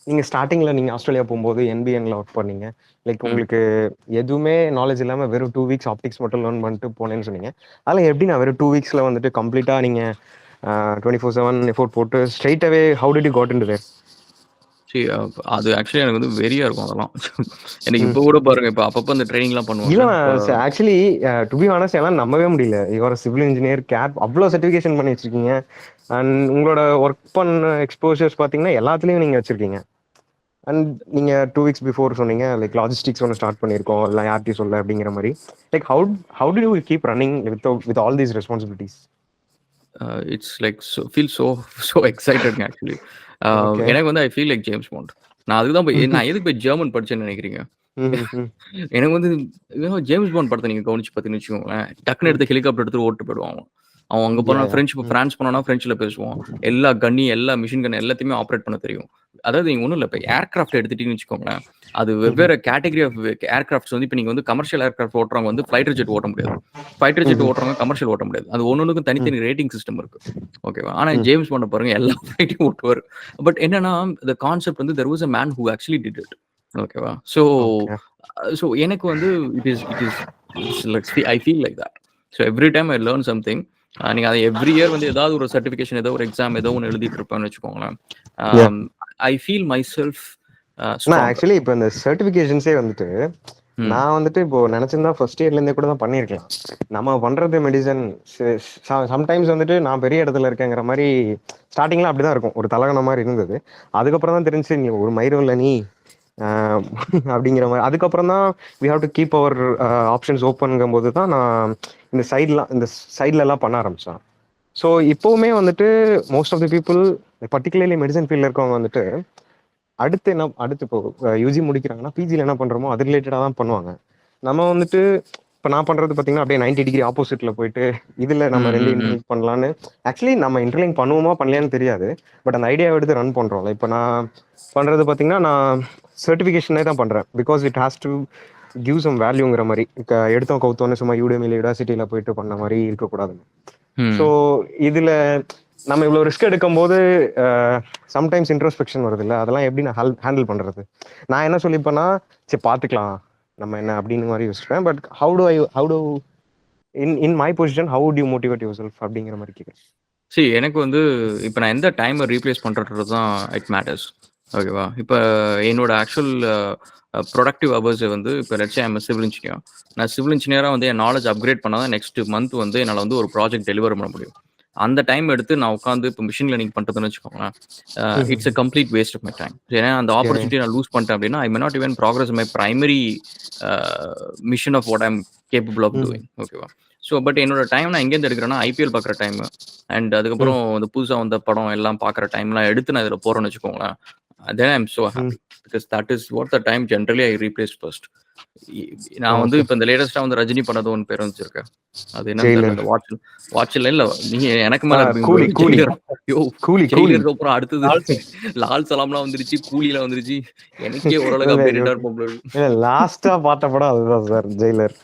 நீங்க ஸ்டார்டிங்ல நீங்க ஆஸ்திரேலியா போகும்போது என்பிஎன்ல ஒர்க் பண்ணீங்க. லைக் உங்களுக்கு எதுவுமே நாலேஜ் இல்லாம வெறும் 2 வீக்ஸ் ஆப்டிக்ஸ் மட்டும் லேர்ன் பண்ணிட்டு போனேன்னு சொன்னீங்க. அதில் எப்படி நான் வெறும் 2 வீக்ஸ்ல வந்துட்டு கம்ப்ளீட்டா நீங்க 24/7 எஃபோர்ட் போட்டு straight away how did you got into there? அது ஆக்சுவலி எனக்கு வந்து வெறியா இருக்கும் அதெல்லாம். எனக்கு இப்போ கூட பாருங்க, இப்போ அப்பப்போ அந்த ட்ரைனிங்லாம் இல்ல பண்ணுவாங்க. ஆக்சுவலி டு பி ஆனஸ்ட் எல்லாம் நம்பவே முடியல. யுவர் சிவில் இன்ஜினியர் கேப் அவ்வளோ சர்டிஃபிகேஷன் பண்ணி வச்சிருக்கீங்க. அண்ட் உங்களோட ஒர்க் பண்ண எக்ஸ்போஷர்ஸ் பார்த்தீங்கன்னா எல்லாத்துலேயும் நீங்கள் வச்சிருக்கீங்க. அண்ட் நீங்கள் 2 வீக்ஸ் பிஃபோர் சொன்னீங்க லைக் லாஜிஸ்டிக்ஸ் ஒன்று ஸ்டார்ட் பண்ணியிருக்கோம், இல்லை யார்ட்டையும் சொல்ல அப்படிங்கிற மாதிரி. Like how to you keep running with all these responsibilities? It's like feel so excited actually. எனக்கு வந்து I feel like James bond. நான் அதுக்கு தான் நான் எதுக்கு போய் ஜெர்மன் படிச்சேன்னு நினைக்கிறீங்க? எனக்கு வந்து ஜேம்ஸ் பாண்ட் படத்தை நீங்க கவனிச்சு பார்த்தீங்கன்னு வச்சுக்கோங்களேன், டக்குன்னு எடுத்து ஹெலிகாப்டர் எடுத்து ஓட்டு போயிடுவான். அவன் அங்கே போனா ஃப்ரான்ஸ் போனா ஃப்ரெஞ்சில் பேசுவான். எல்லா மிஷின் கன் எல்லாத்தையுமே ஆப்ரேட் பண்ண தெரியும். அதாவது நீங்க ஒன்றும் இல்லை, இப்போ ஏர்கிராஃப்ட் எடுத்துட்டீங்கன்னு வச்சுக்கோங்களேன், அது வெவ்வேறு கேட்டகரி ஆஃப் ஏர்கிராஃப்ட்ஸ் வந்து இப்போ நீங்க வந்து கமர்ஷியல் ஏர்கிராஃப்ட் ஓட்டுறவங்க வந்து ஃபிளைட்டர் ஜெட் ஓட்ட முடியாது, ஃபைட்டர் ஜெட் ஓட்டுறவங்க கமர்ஷியல் ஓட்ட முடியாது. அது ஒன்னொன்றுக்கும் தனித்தனி ரேட்டிங் சிஸ்டம் இருக்கு. ஓகேவா? ஆனால் ஜேம்ஸ் பாண்ட் பாருங்க எல்லா ஃபிளைட்டையும் ஓட்டுவார். பட் என்னன்னா the கான்செப்ட் வந்து there was a man who actually did it. ஓகேவா? ஸோ எனக்கு வந்து it is like I feel like that. So every time I learn something. நீங்க அதை எவ்ரி இயர் வந்து ஏதாவது ஒரு சர்டிஃபிகேஷன், ஏதோ ஒரு எக்ஸாம், ஏதோ ஒன்று எழுதிட்டு இருப்பேன்னு வச்சுக்கோங்களேன். I feel my self. Actually இப்போ இந்த சர்டிஃபிகேஷன்ஸே வந்துட்டு நான் வந்துட்டு இப்போ நினைச்சிருந்தா ஃபர்ஸ்ட் இயர்ல இருந்தே கூட தான் பண்ணியிருக்கலாம். நம்ம பண்றது மெடிசன் சம்டைம்ஸ் வந்துட்டு நான் பெரிய இடத்துல இருக்கேங்கிற மாதிரி ஸ்டார்டிங்லாம் அப்படிதான் இருக்கும், ஒரு தலகன மாதிரி இருந்தது. அதுக்கப்புறம் தான் தெரிஞ்சு நீ ஒரு மயிரும் இல்லை நீ அப்படிங்கிற மாதிரி. அதுக்கப்புறம் தான் we have to keep our options ஓப்பனுங்கும் போது தான் நான் இந்த சைட்ல எல்லாம் பண்ண ஆரம்பிச்சேன். ஸோ இப்போவுமே வந்துட்டு most of the people particularly medicine ஃபீல்டில் இருக்கவங்க வந்துட்டு அடுத்து இப்போ யூஜி முடிக்கிறாங்கன்னா பிஜியில் என்ன பண்ணுறோமோ அது ரிலேட்டடாக தான் பண்ணுவாங்க. நம்ம வந்துட்டு இப்போ நான் பண்ணுறது பார்த்தீங்கன்னா அப்படியே 90 டிகிரி ஆப்போசிட்டில் போயிட்டு இதில் நம்ம 2 இன்டர்லிங்க் பண்ணலான்னு. ஆக்சுவலி நம்ம இன்டர்லிங்க் பண்ணுவோமா பண்ணலையான்னு தெரியாது, பட் அந்த ஐடியாவை எடுத்து ரன் பண்ணுறோம்ல. இப்போ நான் பண்ணுறது பார்த்தீங்கன்னா நான் சர்டிஃபிகேஷனே தான் பண்ணுறேன், because it has to give some வேல்யூங்கிற மாதிரி. எடுத்தோம் கவுத்தோன்னு சும்மா யூடெமியில் யூனிவர்சிட்டியில் போயிட்டு பண்ண மாதிரி இருக்கக்கூடாதுன்னு. ஸோ இதில் நம்ம இவ்வளோ ரிஸ்க் எடுக்கும் போது சம்டைம்ஸ் இன்ட்ரோஸ்பெக்ஷன் வருது இல்லை, அதெல்லாம் எப்படி நான் ஹேண்டில் பண்ணுறது? நான் என்ன சொல்லிப்பேன்னா சரி பார்த்துக்கலாம் நம்ம என்ன அப்படின்னு மாதிரி யோசிப்பேன். But how to in my position how to you motivate your self அப்படிங்கிற மாதிரி கேட்குறேன். சரி, எனக்கு வந்து இப்போ நான் எந்த டைமை ரீப்ளேஸ் பண்ணுறது தான் இட் மேட்டர்ஸ். ஓகேவா? இப்போ என்னோட ஆக்சுவல் ப்ரொடக்டிவ் ஹவர்ஸ் வந்து இப்போ let's say I am civil engineer. நான் சிவில் இன்ஜினியராக வந்து என் நாலேஜ் அப்கிரேட் பண்ணால் தான் நெக்ஸ்ட் மந்த் வந்து என்னால் வந்து ஒரு ப்ராஜெக்ட் டெலிவர் பண்ண முடியும். அந்த டைம் எடுத்து நான் உட்காந்து இப்போ மிஷின் லேர்னிங் பண்ணுறதுன்னு வச்சுக்கோங்களேன், it's a complete waste of my time. ஏன்னா அந்த ஆப்பர்ச்சுனிட்டி நான் லூஸ் பண்ணிட்டேன் அப்படின்னா I may not even progress my primary mission of what I'm capable of doing. ஓகேவா? ஸோ பட் என்னோட டைம் நான் எங்கேருந்து எடுக்கிறேன்னா ஐபிஎல் பார்க்குற டைம் அண்ட் அதுக்கப்புறம் இந்த புதுசாக வந்த படம் எல்லாம் பார்க்குற டைம்லாம் எடுத்து நான் இதில் போகிறேன்னு வச்சுக்கோங்களேன். then I'm so happy because that is what the time generally I replace first. நான் வந்து இப்போ இந்த லேட்டஸ்டா வந்து ரஜினி பண்ணது ஒன்று பேர் வச்சிருக்கேன், அது என்ன வாட்ச்ல இல்ல நீங்க எனக்கு மேல ஜெயிலருக்கு அப்புறம் அடுத்தது லால் சலாம்லாம் வந்துருச்சு, கூலில வந்துருச்சு. எனக்கே ஓரளவுக்கு லாஸ்டா பார்த்த படம் அதுதான் sir, Jailer.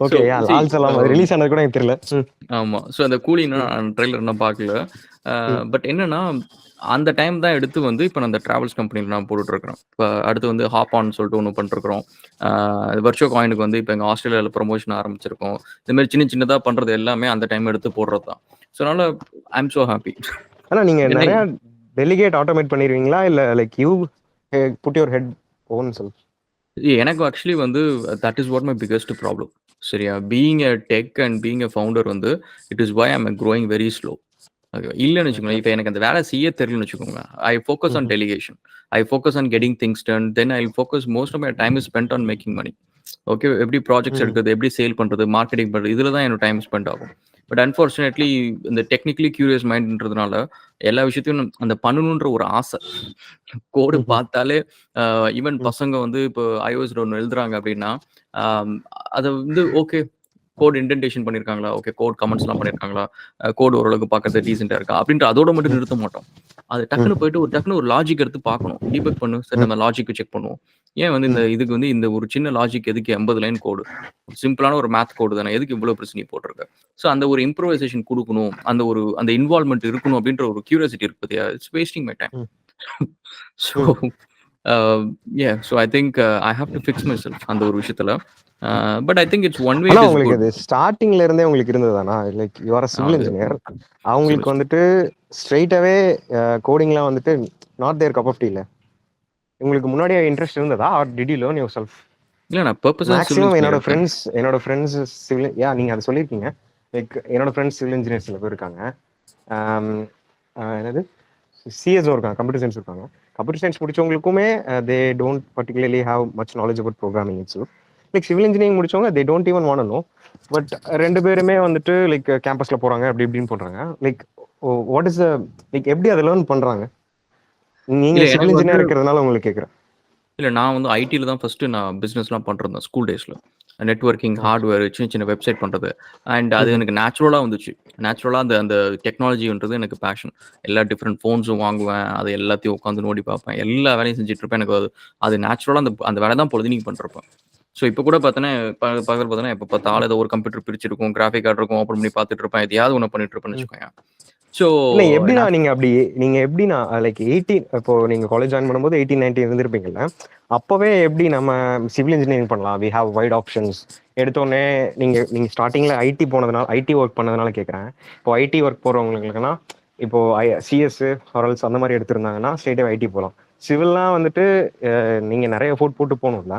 Okay Lal Salaam release ஆனது கூட எனக்கு தெரியல. ஆமா, சோ அந்த கூலி நான் ட்ரெய்லர் நான் பார்க்கல. பட் என்னன்னா அந்த டைம் தான் எடுத்து வந்து இப்போ நான் அந்த டிராவல்ஸ் கம்பெனியில் நான் போட்டுட்டு இருக்கிறேன். இப்போ அடுத்து வந்து ஹாப் ஆன் சொல்லிட்டு ஒன்று பண்ணிருக்கிறோம். வர்ச்சுவல் காயினுக்கு வந்து இப்போ எங்கள் ஆஸ்திரேலியாவில் ப்ரொமோஷன் ஆரம்பிச்சிருக்கோம். இந்த மாதிரி சின்ன சின்னதாக பண்ணுறது எல்லாமே அந்த டைம் எடுத்து போடுறது தான். ஸோ அதனால ஐ எம் ஸோ ஹாப்பி. ஆனால் நீங்கள் நிறையா டெலிகேட் ஆட்டோமேட் பண்ணிடுவீங்களா இல்லை like you put your head own self? எனக்கு ஆக்சுவலி வந்து that is what my biggest problem. சரியா, being a tech and being a founder வந்து it is why I'm growing very slow. இல்லைன்னு வச்சுக்கோங்களேன், இப்போ எனக்கு அந்த வேலை செய்ய தெரியலன்னு வச்சுக்கோங்க, I focus on delegation, I focus on getting things done, then I focus most of my time is spend on making money. Okay, எப்படி ப்ராஜெக்ட்ஸ் எடுக்கிறது, எப்படி சேல் பண்ணுறது, மார்க்கெட்டிங் பண்ணுறது, இதில் தான் என்னோட டைம் ஸ்பெண்ட் ஆகும். பட் அன்ஃபார்ச்சுனேட்லி இந்த டெக்னிக்கலி கியூரியஸ் மைண்ட்ன்றதுனால எல்லா விஷயத்தையும் அந்த பண்ணணுன்ற ஒரு ஆசை. கோடு பார்த்தாலே ஈவன் பசங்க வந்து இப்போ iOSல ஒண்ணு எழுதுறாங்க அப்படின்னா, அத வந்து ஓகே கோட் இன்டென்டேஷன் பண்ணியிருக்காங்களா? ஓகே கோட் கமெண்ட்ஸ்லாம் பண்ணியிருக்காங்களா? கோட் ஓரளவுக்கு பார்க்கறது டீசென்ட்டா இருக்கா? அப்படின்ற அதோட மட்டும் நிறுத்த மாட்டோம். அது டக்குனு போயிட்டு டக்குனு ஒரு லாஜிக் எடுத்து பார்க்கணும். டீபக் பண்ணு. சரி நம்ம லாஜிக்க செக் பண்ணுவோம். ஏன் வந்து இதுக்கு வந்து இந்த ஒரு சின்ன லாஜிக் எதுக்கு 80 லைன் கோடு? சிம்பிளான ஒரு மேத் கோடு தானே. எதுக்கு இவ்வளோ பெருசு நீ போட்டிருக்க? ஸோ அந்த ஒரு இம்ப்ரூவைசேஷன் குடுக்கணும். அந்த இன்வால்வ்மென்ட் இருக்கணும் அப்படின்ற ஒரு கியூரியாசிட்டி இருக்கு பாத்தியா? It's wasting my time. So so I think I have to fix my self அந்த ஒரு விஷயத்துல. But I think it's one way ஆனா இட் இஸ் உங்களுக்கு குட். இது ஸ்டார்டிங்ல இருந்தே உங்களுக்கு இருந்ததானா? Like you are a civil engineer. அவங்களுக்கு வந்துட்டு ஸ்ட்ரெயிட்டாவே கோடிங்லாம் வந்துட்டு not there cup of tea இல்ல. உங்களுக்கு முன்னாடியே இன்ட்ரெஸ்ட் இருந்ததா? Or did you learn your self? இல்ல நான் பர்பஸா சிவில் மேக்ஸிமம் இன்ஜினியர் என்னோட ஃப்ரெண்ட்ஸ் சிவில் நீங்க அதை சொல்லியிருக்கீங்க. லைக் என்னோட ஃப்ரெண்ட்ஸ் சிவில் இன்ஜினியர் சில பேர் இருக்காங்க. என்னது சிஎஸ்ஓ இருக்காங்க, கம்ப்யூட்டர் சயின்ஸ் இருக்காங்க. கம்ப்யூட்டர் சயின்ஸ் முடிச்சவங்களுக்குமே they don't particularly have much knowledge about programming it's. Like civil engineering முடிச்சவங்க they don't even want to know. But ரெண்டு பேருமே வந்துட்டு லைக் கேம்பஸ்ல போறாங்க, அப்படி இப்படின்னு பண்றாங்க. லைக் வாட் இஸ் லைக் எப்படி அதை லேர்ன் பண்றாங்க? நீங்க சிவில் இன்ஜினியர் இருக்கிறதுனால உங்களுக்கு கேட்குறேன். இல்லை நான் வந்து ஐடியில் தான் ஃபஸ்ட்டு நான் பிஸ்னஸ்லாம் பண்ணிருந்தேன் ஸ்கூல் டேஸில். நெட்ஒர்க்கிங் ஹார்ட்வேர் சின்ன சின்ன வெப்சைட் பண்ணுறது. அண்ட் அது எனக்கு நேச்சுரலாக வந்துச்சு. நேச்சுரலாக அந்த டெக்னாலஜின்றது எனக்கு பேஷன். எல்லா டிஃப்ரெண்ட் ஃபோன்ஸும் வாங்குவேன், அது எல்லாத்தையும் உட்காந்து நோண்டி பார்ப்பேன், எல்லா வேலையும் செஞ்சுட்டு இருப்பேன். எனக்கு அது நேச்சுரலாக அந்த வேலை தான் பொழுதுனிக்கு பண்ணிருப்பேன். ஸோ இப்போ கூட பார்த்தோன்னா பார்த்தோன்னா இப்போ பார்த்தாலும் ஏதோ ஒரு கம்ப்யூட்டர் பிரிச்சிருக்கும், கிராஃபிக் கார்டு இருக்கும், ஓப்பன் பண்ணி பார்த்துட்டு இருப்பேன், எதையாவது ஒன்று பண்ணிட்டு இருப்பேன்னு வச்சுக்கோங்க. ஸோ இல்லை எப்படின்னா நீங்க எப்படின்னா லைக் 18 இப்போ நீங்க காலேஜ் ஜாயின் பண்ணும்போது 18, 19 இருந்திருப்பீங்கல்ல. அப்பவே எப்படி நம்ம சிவில் இன்ஜினியரிங் பண்ணலாம், வி ஹாவ் வைட் ஆப்ஷன்ஸ். எடுத்தோடனே நீங்க ஸ்டார்டிங்ல ஐடி போனதுனால, ஐடி ஒர்க் பண்ணதுனால கேட்குறேன். இப்போ ஐடி ஒர்க் போறவங்களுக்குன்னா இப்போ சிஎஸ் ஆர்எல்ஸ் அந்த மாதிரி எடுத்திருந்தாங்கன்னா ஸ்ட்ரெயிட்டாக ஐடி போகலாம். சிவில்லாம் வந்துட்டு நீங்க நிறைய எஃபோர்ட் போட்டு போகணும்ல.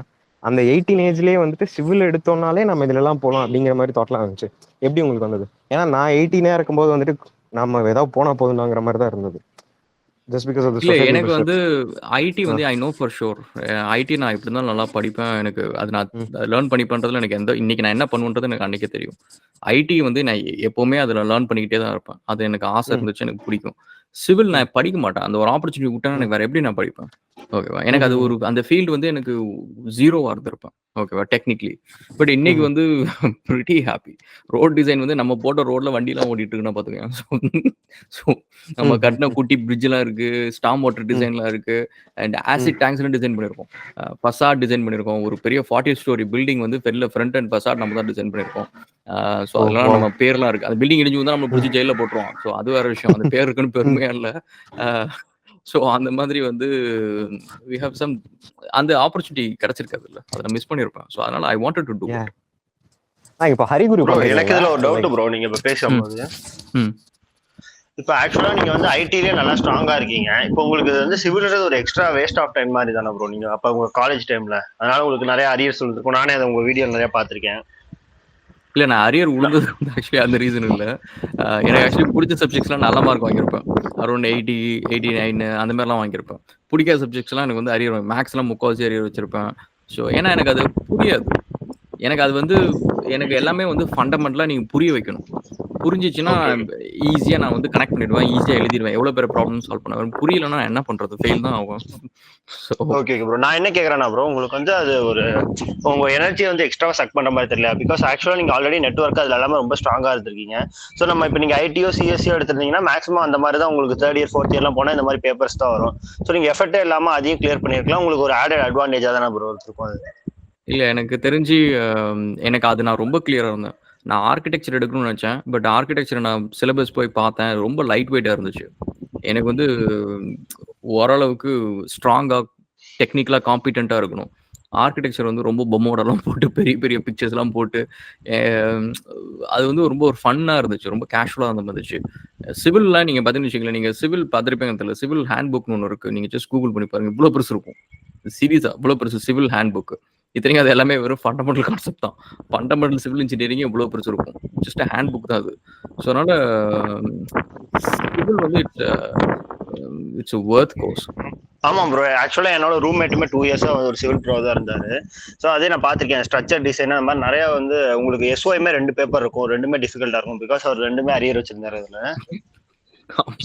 அந்த 18 ஏஜ்லயே வந்துட்டு சிவில் எடுத்தோம்னாலே நம்ம இதுலலாம் போகலாம் அப்படிங்கிற மாதிரி தாட்லாம் இருந்துச்சு. எப்படி உங்களுக்கு வந்தது? ஏன்னா நான் 18 இருக்கும்போது வந்துட்டு நம்ம ஏதாவது போனா போதுங்கிற மாதிரி தான் இருந்தது. ஜஸ்ட் பிகாஸ் ஆஃப் தி இல்ல சொசைட்டி எனக்கு வந்து பிரஷர். ஐடி வந்து I know for sure. IT நான் எப்படி இருந்தாலும் நல்லா படிப்பேன். எனக்கு அது நான் லேர்ன் பண்ணி பண்றதுல எனக்கு இன்னைக்கு நான் என்ன பண்ணுன்றது எனக்கு அன்னைக்கே தெரியும். ஐடி வந்து நான் எப்பவுமே அதில் லேர்ன் பண்ணிக்கிட்டே தான் இருப்பேன். அது எனக்கு ஆசை இருந்துச்சு, எனக்கு பிடிக்கும். சிவில் நான் படிக்க மாட்டேன். அந்த ஒரு ஆப்பர்ச்சுனிட்டி விட்டா எனக்கு வேற எப்படி நான் படிப்பேன்? ஓகேவா? எனக்கு அது ஒரு அந்த ஃபீல்டு வந்து எனக்கு 0வா இருந்திருப்பேன். ஓகேவா? டெக்னிக்கலி. பட் இன்னைக்கு வந்து பிரிட்டி ஹாப்பி. ரோட் டிசைன் வந்து நம்ம போட்ட ரோட்ல வண்டிலாம் ஓடிட்டு இருக்குன்னா பாத்துக்கோங்க. ஸோ நம்ம கட்டின குட்டி பிரிட்ஜ்லாம் இருக்கு, ஸ்டாம் வாட்டர் டிசைன்லாம் இருக்கு, அண்ட் ஆசிட் டேங்க்ஸ்லாம் டிசைன் பண்ணியிருக்கோம். ஃபசாட் டிசைன் பண்ணியிருக்கோம். ஒரு பெரிய 40 ஸ்டோரி பில்டிங் வந்து ஃப்ரண்ட் அண்ட் ஃபசாட் நம்ம தான் டிசைன் பண்ணியிருக்கோம். ஸோ அதெல்லாம் நம்ம பேர்லாம் இருக்கு. அந்த பில்டிங் இடிஞ்சு வந்தா நம்ம பிடிச்சி ஜெயில போட்டுருவோம். ஸோ அது வேற விஷயம். அந்த பேர் இருக்குன்னு பெருமையா இல்லை. ஸோ அந்த மாதிரி வந்து வி ஹேவ் சம் அந்த ஆப்பர்ச்சுனிட்டி கிடைச்சிருக்காது இல்லை, அதை நான் மிஸ் பண்ணியிருப்பேன். ஸோ அதனால I wanted to do it. இப்போ ஹரிகுரு எனக்கு இதுல ஒரு டவுட் ப்ரோ, நீங்க இப்ப பேசும்போது இப்போ ஆக்சுவலா நீங்க வந்து ஐடிலயே நல்லா ஸ்ட்ராங்கா இருக்கீங்க. இப்போ உங்களுக்கு வந்து சிவில்ன்றது ஒரு எக்ஸ்ட்ரா வேஸ்ட் ஆஃப் டைம் மாதிரி தானே ப்ரோ? நீங்க அப்ப உங்க காலேஜ் டைம்ல அதனால உங்களுக்கு நிறைய அரியர்ஸ் இருக்கும். நானே அதை உங்க வீடியோ நிறைய பார்த்திருக்கேன். இல்லை நான் அரியர் விழுந்தது வந்து ஆக்சுவலி அந்த ரீசன் இல்லை. எனக்கு ஆக்சுவலி பிடிச்ச சப்ஜெக்ட்ஸ்லாம் நல்ல மார்க் வாங்கியிருப்பேன். அரௌண்ட் 80, 89 அந்த மாதிரிலாம் வாங்கியிருப்பேன். பிடிக்காத சப்ஜெக்ட்ஸ்லாம் எனக்கு வந்து அரியர், மேக்ஸ்லாம் முக்கால்வாசி அரியர் வச்சிருப்பேன். ஸோ ஏன்னா எனக்கு அது புரியாது. எனக்கு அது வந்து எனக்கு எல்லாமே வந்து ஃபண்டமெண்டலாக நீங்கள் புரிய வைக்கணும். புரிஞ்சிச்சுன்னா ஈஸியாக நான் வந்து கனெக்ட் பண்ணிடுவேன், ஈஸியாக எழுதிடுவேன், எவ்வளோ பேர் ப்ராப்ளம் சால்வ் பண்ணுவேன். புரியலன்னா என்ன பண்ணுறது, ஃபெயில் தான் ஆகும். ஓகே ப்ரோ, நான் என்ன கேட்குறேன்னா ப்ரோ, உங்களுக்கு வந்து அது ஒரு உங்க எனர்ஜியை வந்து எக்ஸ்ட்ரா சக் பண்ணுற மாதிரி தெரியல. பிகாஸ் ஆக்சுவலாக நீங்கள் ஆல்ரெடி நெட்ஒர்க் அதில் எல்லாமே ரொம்ப ஸ்ட்ராங்காக இருந்திருக்கீங்க. ஸோ நம்ம இப்போ நீங்கள் ஐடியோ சிஎஸ்சியோ எடுத்திருந்தீங்கன்னா மேக்ஸிமம் அந்த மாதிரி தான் உங்களுக்கு 3rd இயர் 4th இயர்லாம் போனால் இந்த மாதிரி பேப்பர்ஸ் தான் வரும். ஸோ நீங்கள் எஃபர்ட்டே இல்லாமல் அதையும் கிளியர் பண்ணியிருக்கலாம். உங்களுக்கு ஒரு ஆடட் அட்வான்டேஜாக தானே ப்ரோ இருக்கும் அது? இல்லை எனக்கு தெரிஞ்சு எனக்கு அது நான் ரொம்ப கிளியராக இருந்தேன். நான் ஆர்கிடெக்சர் எடுக்கணும்னு நினச்சேன். பட் ஆர்கிடெக்சர் நான் சிலபஸ் போய் பார்த்தேன், ரொம்ப லைட் வெயிட்டாக இருந்துச்சு. எனக்கு வந்து ஓரளவுக்கு ஸ்ட்ராங்காக டெக்னிக்கலாக காம்பிடென்ட்டாக இருக்கணும். ஆர்கிடெக்சர் வந்து ரொம்ப பொம்மோடெல்லாம் போட்டு பெரிய பெரிய பிக்சர்ஸ்லாம் போட்டு அது வந்து ரொம்ப ஒரு ஃபன்னாக இருந்துச்சு, ரொம்ப கேஷுவலாக அந்த மாதிரி இருந்துச்சு. சிவில்லாம் நீங்கள் பார்த்தீங்கன்னு வச்சுக்கோங்களேன், நீங்கள் சிவில் பார்த்துருப்பீங்க தெரியல, சிவில் ஹேண்ட் புக்னு ஒன்று இருக்குது. நீங்கள் ஜஸ்ட் கூகுள் பண்ணி பாருங்கள், இவ்வளோ பெருசு இருக்கும். சீரியஸாக இவ்வளோ பெருசு சிவில் ஹேண்ட் புக்கு. இத்தனைக்கும் அது எல்லாமே வெறும் ஃபண்டமெண்டல் கான்செப்ட் தான். ஃபண்டமெண்டல் சிவில் இன்ஜினியரிங் இவ்வளோ பெருசு இருக்கும். ஜஸ்ட் ஹேண்ட் புக் தான் அது. ஸோ அதனால் சிவில் வந்து இட்ஸ் அ வொர்த் கோர்ஸ். ஆமா ப்ரோ. ஆக்சுவலா என்னோட ரூம்மேட்டுமே 2 இயர்ஸா ஒரு சிவில் ப்ரோ தான் இருந்தாரு. ஸோ அதே நான் பார்த்துருக்கேன். ஸ்ட்ரக்சர் டிசைன் அந்த மாதிரி நிறைய வந்து உங்களுக்கு எஸ்ஓயுமே 2 பேப்பர் இருக்கும். 2மே டிஃபிகல்ட்டா இருக்கும். பிகாஸ் அவர் 2மே அரியர் வச்சிருந்தாரு அதுல.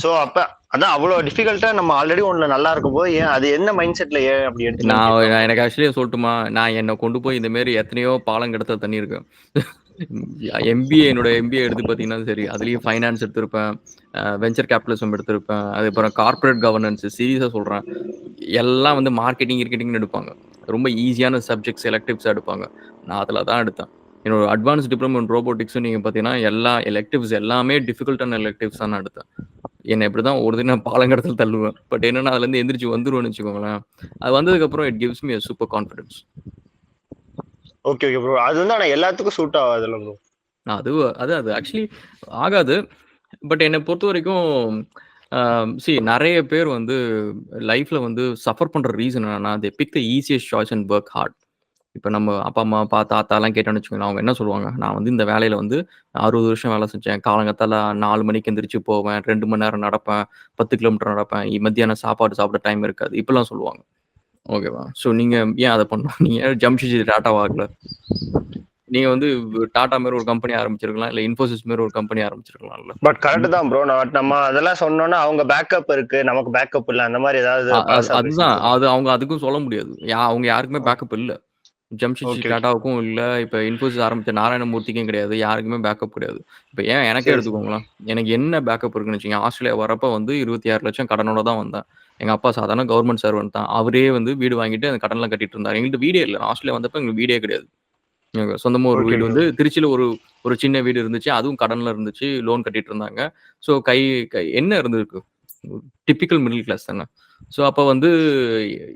ஸோ அப்ப அதான் அவ்வளோ டிஃபிகல்ட்டா நம்ம ஆல்ரெடி ஒண்ணு நல்லா இருக்கும்போது ஏன் அது என்ன மைண்ட் செட்ல ஏன் அப்படி எடுத்து எனக்கு ஆக்சுவலி சொல்லட்டுமா, நான் என்னை கொண்டு போய் இந்த மாதிரி எத்தனையோ பாலம் கடத்த தண்ணி இருக்கு. என்னோட எம்பிஏ எடுத்து பார்த்தீங்கன்னா சரி, அதுலயும் ஃபைனான்ஸ் எடுத்திருப்பேன், வெஞ்சர் கேபிட்டலிசம் எடுத்திருப்பேன், அதுக்கப்புறம் கார்ப்பரேட் கவர்னன்ஸ் சீரியஸா சொல்றேன். எல்லாம் வந்து மார்க்கெட்டிங்னு எடுப்பாங்க. ரொம்ப ஈஸியான சப்ஜெக்ட்ஸ் எலெக்டிவ்ஸா எடுப்பாங்க. நான் அதுல தான் எடுத்தேன். என்னோட அட்வான்ஸ் டிப்ளமோ இன் ரோபோட்டிக்ஸ் நீங்க பார்த்தீங்கன்னா எல்லா எலெக்டிவ்ஸ் எல்லாமே டிஃபிகல்ட்டான எலெக்டிவ்ஸ் தான் நான் எடுத்தேன். என்ன இப்படிதான் ஒரு தினம் பாலங்கடத்தில் தள்ளுவேன். பட் என்னன்னா அதுல இருந்து எந்திரிச்சு வந்துருவேன்னு வச்சுக்கோங்களேன். அது வந்ததுக்கு அப்புறம் it gives me super confidence. Okay okay bro. அது வந்து ஆனா எல்லாத்துக்கும் சூட் ஆகாதுல்ல ப்ரோ. அது ஆக்சுவலி ஆகாது. பட் என்னை பொறுத்த வரைக்கும் நிறைய பேர் வந்து லைஃப்ல வந்து சஃபர் பண்ற ரீசன் என்னன்னா they pick the easiest choice and work hard. இப்போ நம்ம அப்பா அம்மா தாத்தாலாம் கேட்டோம்னு வச்சுக்கோங்களேன், அவங்க என்ன சொல்லுவாங்க, நான் வந்து இந்த வேலையில வந்து 60 வருஷம் வேலை செஞ்சேன், காலங்கத்தால 4 மணிக்கு எந்திரிச்சு போவேன், 2 மணி நேரம் நடப்பேன், 10 கிலோமீட்டர் நடப்பேன், மத்தியானம் சாப்பாடு சாப்பிட டைம் இருக்காது, இப்பெல்லாம் சொல்லுவாங்க. ஓகேவா? ஸோ நீங்க ஏன் அதை பண்ணணும்? நீங்க ஏன் ஜம்ஷெட்ஜி டாட்டா ஆகல? நீங்க வந்து டாடா மாதிரி ஒரு கம்பெனி ஆரம்பிச்சிருக்கலாம், இல்ல இன்ஃபோசிஸ் மாதிரி ஒரு கம்பெனி ஆரம்பிச்சிருக்கலாம்ல. பட் கரெக்ட் தான் ப்ரோ. நம்ம அதெல்லாம் சொன்னோம்னா அவங்க பேக்கப் இருக்கு, நமக்கு பேக்கப் இல்ல, அந்த மாதிரி ஏதாவது அதுதான் அது அவங்க அதுக்கும் சொல்ல முடியாது. அவங்க யாருக்குமே பேக்கப் இல்ல. ஜம்ஷெட்ஜி டாட்டாவுக்கும் இல்ல, இப்ப இன்ஃபோசிஸ் ஆரம்பிச்ச நாராயணமூர்த்திக்கும் கிடையாது, யாருக்குமே பேக்கப் கிடையாது. இப்ப ஏன் எனக்கே எடுத்துக்கோங்களேன், எனக்கு என்ன பேக்கப் இருக்குன்னு வச்சுக்கோங்க. ஆஸ்திரேலியா வரப்ப வந்து 26 லட்சம் கடனோட தான் வந்தேன். எங்க அப்பா சாதாரண கவர்மெண்ட் சர்வன்ட் தான். அவரே வந்து வீடு வாங்கிட்டு அந்த கடன்லாம் கட்டிட்டு இருந்தாரு. எங்கள்கிட்ட வீடே இல்லை. ஆஸ்திரேலியா வந்தப்ப எங்களுக்கு வீடே கிடையாது. சொந்தமா ஒரு வீடு வந்து திருச்சியில ஒரு சின்ன வீடு இருந்துச்சு. அதுவும் கடன்ல இருந்துச்சு. லோன் கட்டிட்டு இருந்தாங்க. ஸோ கை என்ன இருந்திருக்கு? டிப்பிக்கல் மிடில் கிளாஸ் தானே. ஸோ அப்ப வந்து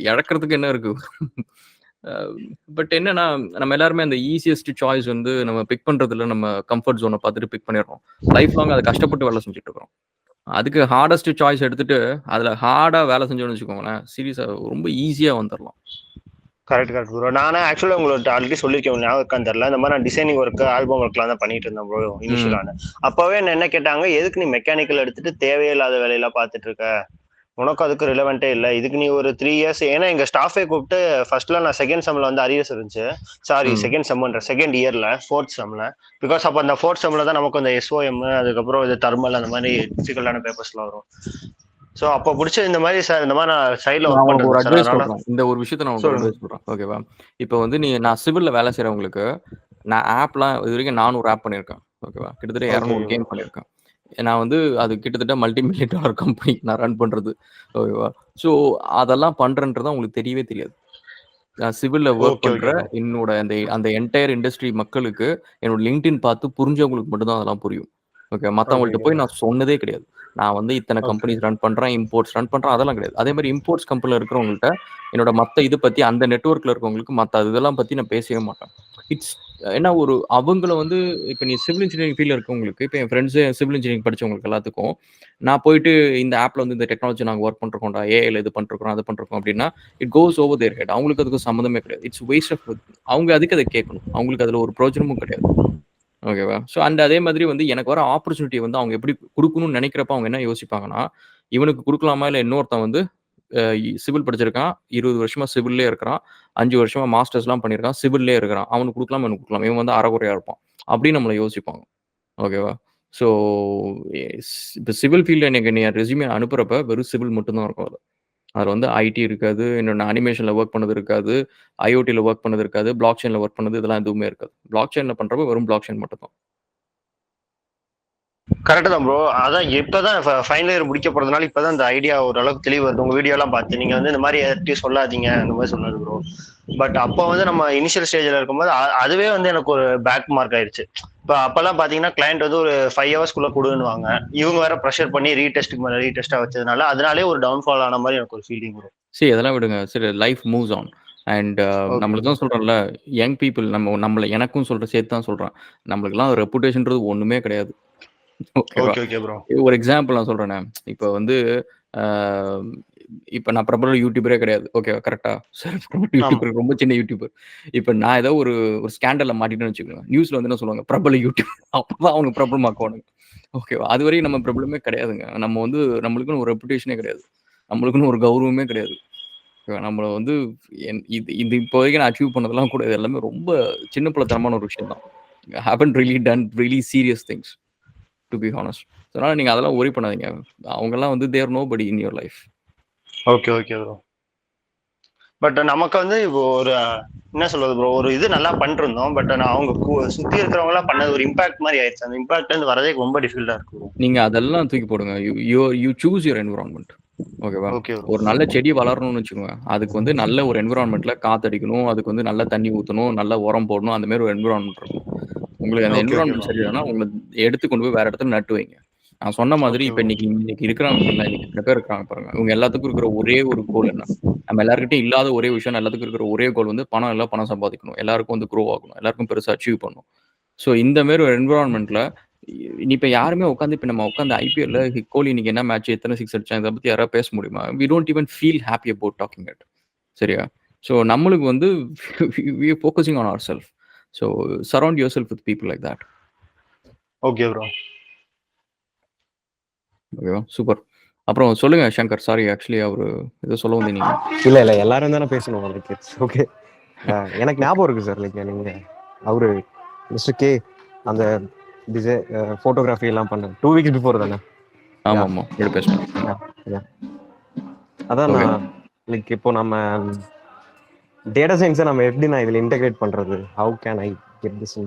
இழக்கிறதுக்கு என்ன இருக்கு? பட் என்னன்னா, நம்ம எல்லாருமே அந்த ஈஸியஸ்ட் சாய்ஸ் வந்து நம்ம பிக் பண்றதுல நம்ம கம்ஃபர்ட் ஜோனை பார்த்துட்டு பிக் பண்ணிடுறோம். லைஃப் லாங் அதை கஷ்டப்பட்டு வேலை செஞ்சுட்டு இருக்கிறோம். அதுக்கு ஹார்டஸ்ட் சாய்ஸ் எடுத்துட்டு அதுல ஹார்டா வேலை செஞ்சோம்னு வச்சுக்கோங்களேன், சீரியஸா ரொம்ப ஈஸியா வந்துடலாம். Correct bro. நானே ஆக்சுவலா உங்கள்ட்ட ஆல்ரெடி சொல்லியிருக்கேன், ஞாபகம் தெரியல. இந்த மாதிரி நான் டிசைனிங் ஒர்க், ஆல்பம் ஒர்க்லாம் தான் பண்ணிட்டு இருந்தேன் ப்ரோ இனிஷியலான. அப்பவே என்ன கேட்டாங்க, எதுக்கு நீ மெக்கானிக்கல் எடுத்துட்டு தேவையில்லாத வேலையெல்லாம் பார்த்துட்டு இருக்க, உனக்கு அதுக்கு ரிலவெண்டே இல்லை, இதுக்கு நீ ஒரு 3 இயர்ஸ். ஏன்னா எங்க ஸ்டாஃபே கூப்பிட்டு ஃபர்ஸ்ட்ல நான் செகண்ட் செம்ல வந்து அரியர்ஸ் இருந்துச்சு. சாரி, செகண்ட் இயர்ல 4th செம்ல. பிகாஸ் அப்ப அந்த 4th செம்ல தான் நமக்கு அந்த எஸ்ஓஎம், அதுக்கப்புறம் இது தர்மல், அந்த மாதிரி டிஃபிகல்ட்டான பேப்பர்ஸ்லாம் வரும். சோ அப்ப பிடிச்ச இந்த மாதிரி சார், இந்த மாதிரி நான் சைட்ல ஒர்க் பண்றேன். ஒரு அட்வைஸ் சொல்றேன். இந்த ஒரு விஷயத்தை நான் உங்களுக்கு அட்வைஸ் சொல்றேன். ஓகேவா? இப்போ வந்து நான் சிவில்ல வேலை செய்யறவங்களுக்கு நான் ஆப்லாம் இது வரைக்கும் 400 ஆப் பண்ணியிருக்கேன். ஓகேவா? கிட்டத்தட்ட 200 கேம் பண்ணியிருக்கேன். நான் வந்து அது கிட்டத்தட்ட $multi-million கம்பெனி நான் ரன் பண்றது. ஓகேவா? ஸோ அதெல்லாம் பண்றேன்றது உங்களுக்கு தெரியவே தெரியாது. நான் சிவில்ல ஒர்க் பண்ற என்னோட அந்த என்டையர் இண்டஸ்ட்ரி மக்களுக்கு என்னோட லிங்க்டின் பார்த்து புரிஞ்சவங்களுக்கு மட்டும் தான் அதெல்லாம் புரியும். ஓகே, மற்றவங்கள்ட்ட போய் நான் சொன்னதே கிடையாது. நான் வந்து இத்தனை கம்பெனிஸ் ரன் பண்றேன், இம்போர்ட்ஸ் ரன் பண்றேன், அதெல்லாம் கிடையாது. அதே மாதிரி இம்போர்ட்ஸ் கம்பெனில இருக்கிறவங்கள்ட்ட என்னோட மற்ற இது பத்தி, அந்த நெட்வொர்க்ல இருக்கவங்களுக்கு மற்ற இதெல்லாம் பத்தி நான் பேசவே மாட்டேன். இட்ஸ் ஏன்னா அவங்கள வந்து இப்போ நீ சிவில் இன்ஜினியரிங் ஃபீல்டில் இருக்கவங்களுக்கு, இப்போ என் ஃப்ரெண்ட்ஸு சிவில் இன்ஜினியரிங் படிச்சவங்களுக்கு எல்லாத்துக்கும் நான் போயிட்டு இந்த ஆப்ல வந்து இந்த டெக்னாலஜி நாங்கள் ஒர்க் பண்ணிருக்கோம்டா, ஏஐல இது பண்ணிருக்கோம், அது பண்ணிருக்கோம் அப்படின்னா it goes over their head. அவங்களுக்கு அதுக்கு சம்மந்தமே கிடையாது. It's waste of. அவங்க அதுக்கு அதை கேட்கணும். அவங்களுக்கு அதுல ஒரு பிரோஜனமும் கிடையாது. ஓகேவா? ஸோ அதே மாதிரி வந்து எனக்கு வர ஆப்பர்ச்சுனிட்டி வந்து அவங்க எப்படி கொடுக்கணும்னு நினைக்கிறப்ப அவங்க என்ன யோசிப்பாங்கன்னா, இவனுக்கு கொடுக்கலாமா, இல்லை இன்னொருத்தன் வந்து சிவில் படிச்சிருக்கான், 20 வருஷமா சிவில்லே இருக்கிறான், 5 வருஷமா மாஸ்டர்ஸ்லாம் பண்ணியிருக்கான், சிவில்லே இருக்கிறான், அவனுக்கு கொடுக்கலாம், இவனுக்கு கொடுக்கலாம், இவன் வந்து அறகுறையா இருப்பான் அப்படின்னு நம்மளை யோசிப்பாங்க. ஓகேவா? ஸோ இப்போ சிவில் ஃபீல்டில் எனக்கு நீ ரெஸ்யூமே அனுப்புறப்ப வெறும் சிவில் மட்டும்தான் இருக்கும். அதில் வந்து ஐடி இருக்காது, என்னோட அனிமேஷனில் ஒர்க் பண்ணது இருக்காது, ஐஓடியில் ஒர்க் பண்ணது இருக்காது, பிளாக் செயினில் ஒர்க் பண்ணது இதெல்லாம் எதுவுமே இருக்காது. பிளாக் செயினில் பண்ணுறப்ப வெறும் பிளாக் செயின் மட்டும் தான். கரெக்ட் தான் ப்ரோ. அதான் இப்பதான் ஃபைனல் இயர் முடிக்க போறதுனால இப்பதான் இந்த ஐடியா ஓரளவுக்கு தெளிவு வருது. உங்க வீடியோ எல்லாம் பார்த்து நீங்க வந்து இந்த மாதிரி யார்ட்டையும் சொல்லாதீங்க அந்த மாதிரி சொன்னது ப்ரோ. பட் அப்போ வந்து நம்ம இனிஷியல் ஸ்டேஜ்ல இருக்கும்போது அதுவே வந்து எனக்கு ஒரு பேக் மார்க் ஆயிடுச்சு. இப்போ அப்பெல்லாம் பாத்தீங்கன்னா கிளைண்ட் வந்து ஒரு 5 ஹவர்ஸ்க்குள்ள கொடுன்னுவாங்க, இவங்க வேற ப்ரெஷர் பண்ணி ரீடெஸ்ட்டுக்கு மேலே ரீடெஸ்டா வச்சதுனால அதனாலே ஒரு டவுன்ஃபால் ஆன மாதிரி எனக்கு ஒரு ஃபீலிங் வரும். சரி, அதெல்லாம் விடுங்க. சரி, லைஃப் மூவ்ஸ் ஆன். அண்ட் நம்மளுக்கு தான் சொல்றேன்ல, யங் பீப்புள் நம்மளை எனக்கும் சேர்த்து தான் சொல்றேன், நம்மளுக்குலாம் ரெப்புடேஷன்றது ஒண்ணுமே கிடையாது. ஒரு எக்ஸாம்பிள் நான் சொல்றேனே, இப்போ வந்து இப்போ நான் பிரபல யூடியூபரே கிடையாது. ஓகே, கரெக்டா? யூடியூபர், ரொம்ப சின்ன யூடியூபர். இப்போ நான் ஏதோ ஒரு ஸ்கேண்டல்ல மாட்டிட்டேன்னு வச்சுக்கோங்க, நியூஸ்ல வந்து என்ன சொல்லுவாங்க, பிரபல யூடியூப். அப்பதான் அவனுக்கு பிரபலமாக்குவானுங்க. ஓகேவா? அதுவரையும் நம்ம பிரபலமே கிடையாதுங்க. நம்ம வந்து நம்மளுக்குன்னு ஒரு ரெப்புடேஷனே கிடையாது, நம்மளுக்குன்னு ஒரு கௌரவமே கிடையாது. நம்மள வந்து இது இப்போ வரைக்கும் நான் அச்சீவ் பண்ணதெல்லாம் கூட இது எல்லாமே ரொம்ப சின்ன பிள்ளைத்தனமான ஒரு விஷயம் தான். Haven't really done really serious things to be honest. அதனால நீங்க அதெல்லாம் ஒரி பண்ணாதீங்க. அவங்கெல்லாம் வந்து there nobody in your life. Okay bro. But நமக்கு வந்து இப்போ ஒரு என்ன சொல்றது ப்ரோ, ஒரு இது நல்லா பண்ணிருந்தோம். பட் நான் அவங்க சுத்தி இருக்கிறவங்க எல்லாம் பண்ணது ஒரு இம்பாக்ட் மாதிரி ஆயிடுச்சு. அந்த இம்பாக்ட் வந்து வரதே ரொம்ப டிஃபிகல்ட்டா இருக்கு. நீங்க அதெல்லாம் தூக்கி போடுங்க. You choose your environment. ஓகேவா? Okay bro. ஒரு நல்ல செடி வளரணும்னு வச்சுக்கோங்க. அதுக்கு வந்து நல்ல ஒரு என்விரான்மெண்ட்ல காத்தடிக்கணும். அதுக்கு வந்து நல்ல தண்ணி ஊத்தணும். நல்ல உரம் போடணும். அந்த மாதிரி ஒரு என்விரான்மெண்ட் இருக்கும். உங்களுக்கு அந்த ஓகே என்விரான்மெண்ட் ப்ரோ. சரியில்லைன்னா உங்களை எடுத்து கொண்டு போய் வேற இடத்துல நட்டு வைங்க. நான் சொன்ன மாதிரி ஓகே இப்ப ப்ரோ. இன்னைக்கு இருக்கிறாங்க பார்த்தீங்களா? இன்னைக்கு இத்தனை பேர் இருக்காங்க பாருங்க. இவங்க எல்லாத்துக்கும் இருக்கிற ஒரே ஒரு கோல் என்ன? நம்ம எல்லாருக்கிட்டையும் இல்லாத ஒரே விஷயம், எல்லாத்துக்கும் இருக்கிற ஒரே கோல் வந்து பணம் இல்ல, பணம் சம்பாதிக்கணும். எல்லாருக்கும் வந்து க்ரோ ஆகணும். எல்லாருக்கும் பெருசா அச்சீவ் பண்ணணும். ஸோ இந்த மாதிரி ஒரு என்விரான்மெண்ட்ல இப்ப யாருமே உட்காந்து இப்ப நம்ம உட்காந்து ஐபிஎல்ல கோலி இன்னைக்கு என்ன மேட்ச் எத்தனை சிக்ஸ் அடிச்சாங்க இதை பத்தி யாராவது பேச முடியுமா? We don't even feel happy about talking it. சரியா? ஸோ நம்மளுக்கு வந்து we focusing on ourself. So surround yourself with people like that. Okay bro. ஓகேவா? சூப்பர். அப்புறம் சொல்லுங்க சங்கர். சாரி, ஆக்சுவலி அவரு ஏதோ சொல்ல வந்தீங்க. இல்ல எல்லாரும் தானே பேசணும். ஓகே. எனக்கு ஞாபகம் இருக்கு சார். லைக் நீங்க அவரு மிஸ்டர் கே அந்த போட்டோகிராஃபி எல்லாம் பண்ண 2 weeks பிஃபோர் தானே? ஆமா இப்படி பேசணும். அதான் நான் லைக் இப்போ நம்ம டேட்டா சயின்ஸை நம்ம எப்படி நான் இதுல இன்டெகிரேட் பண்றது? How can I get this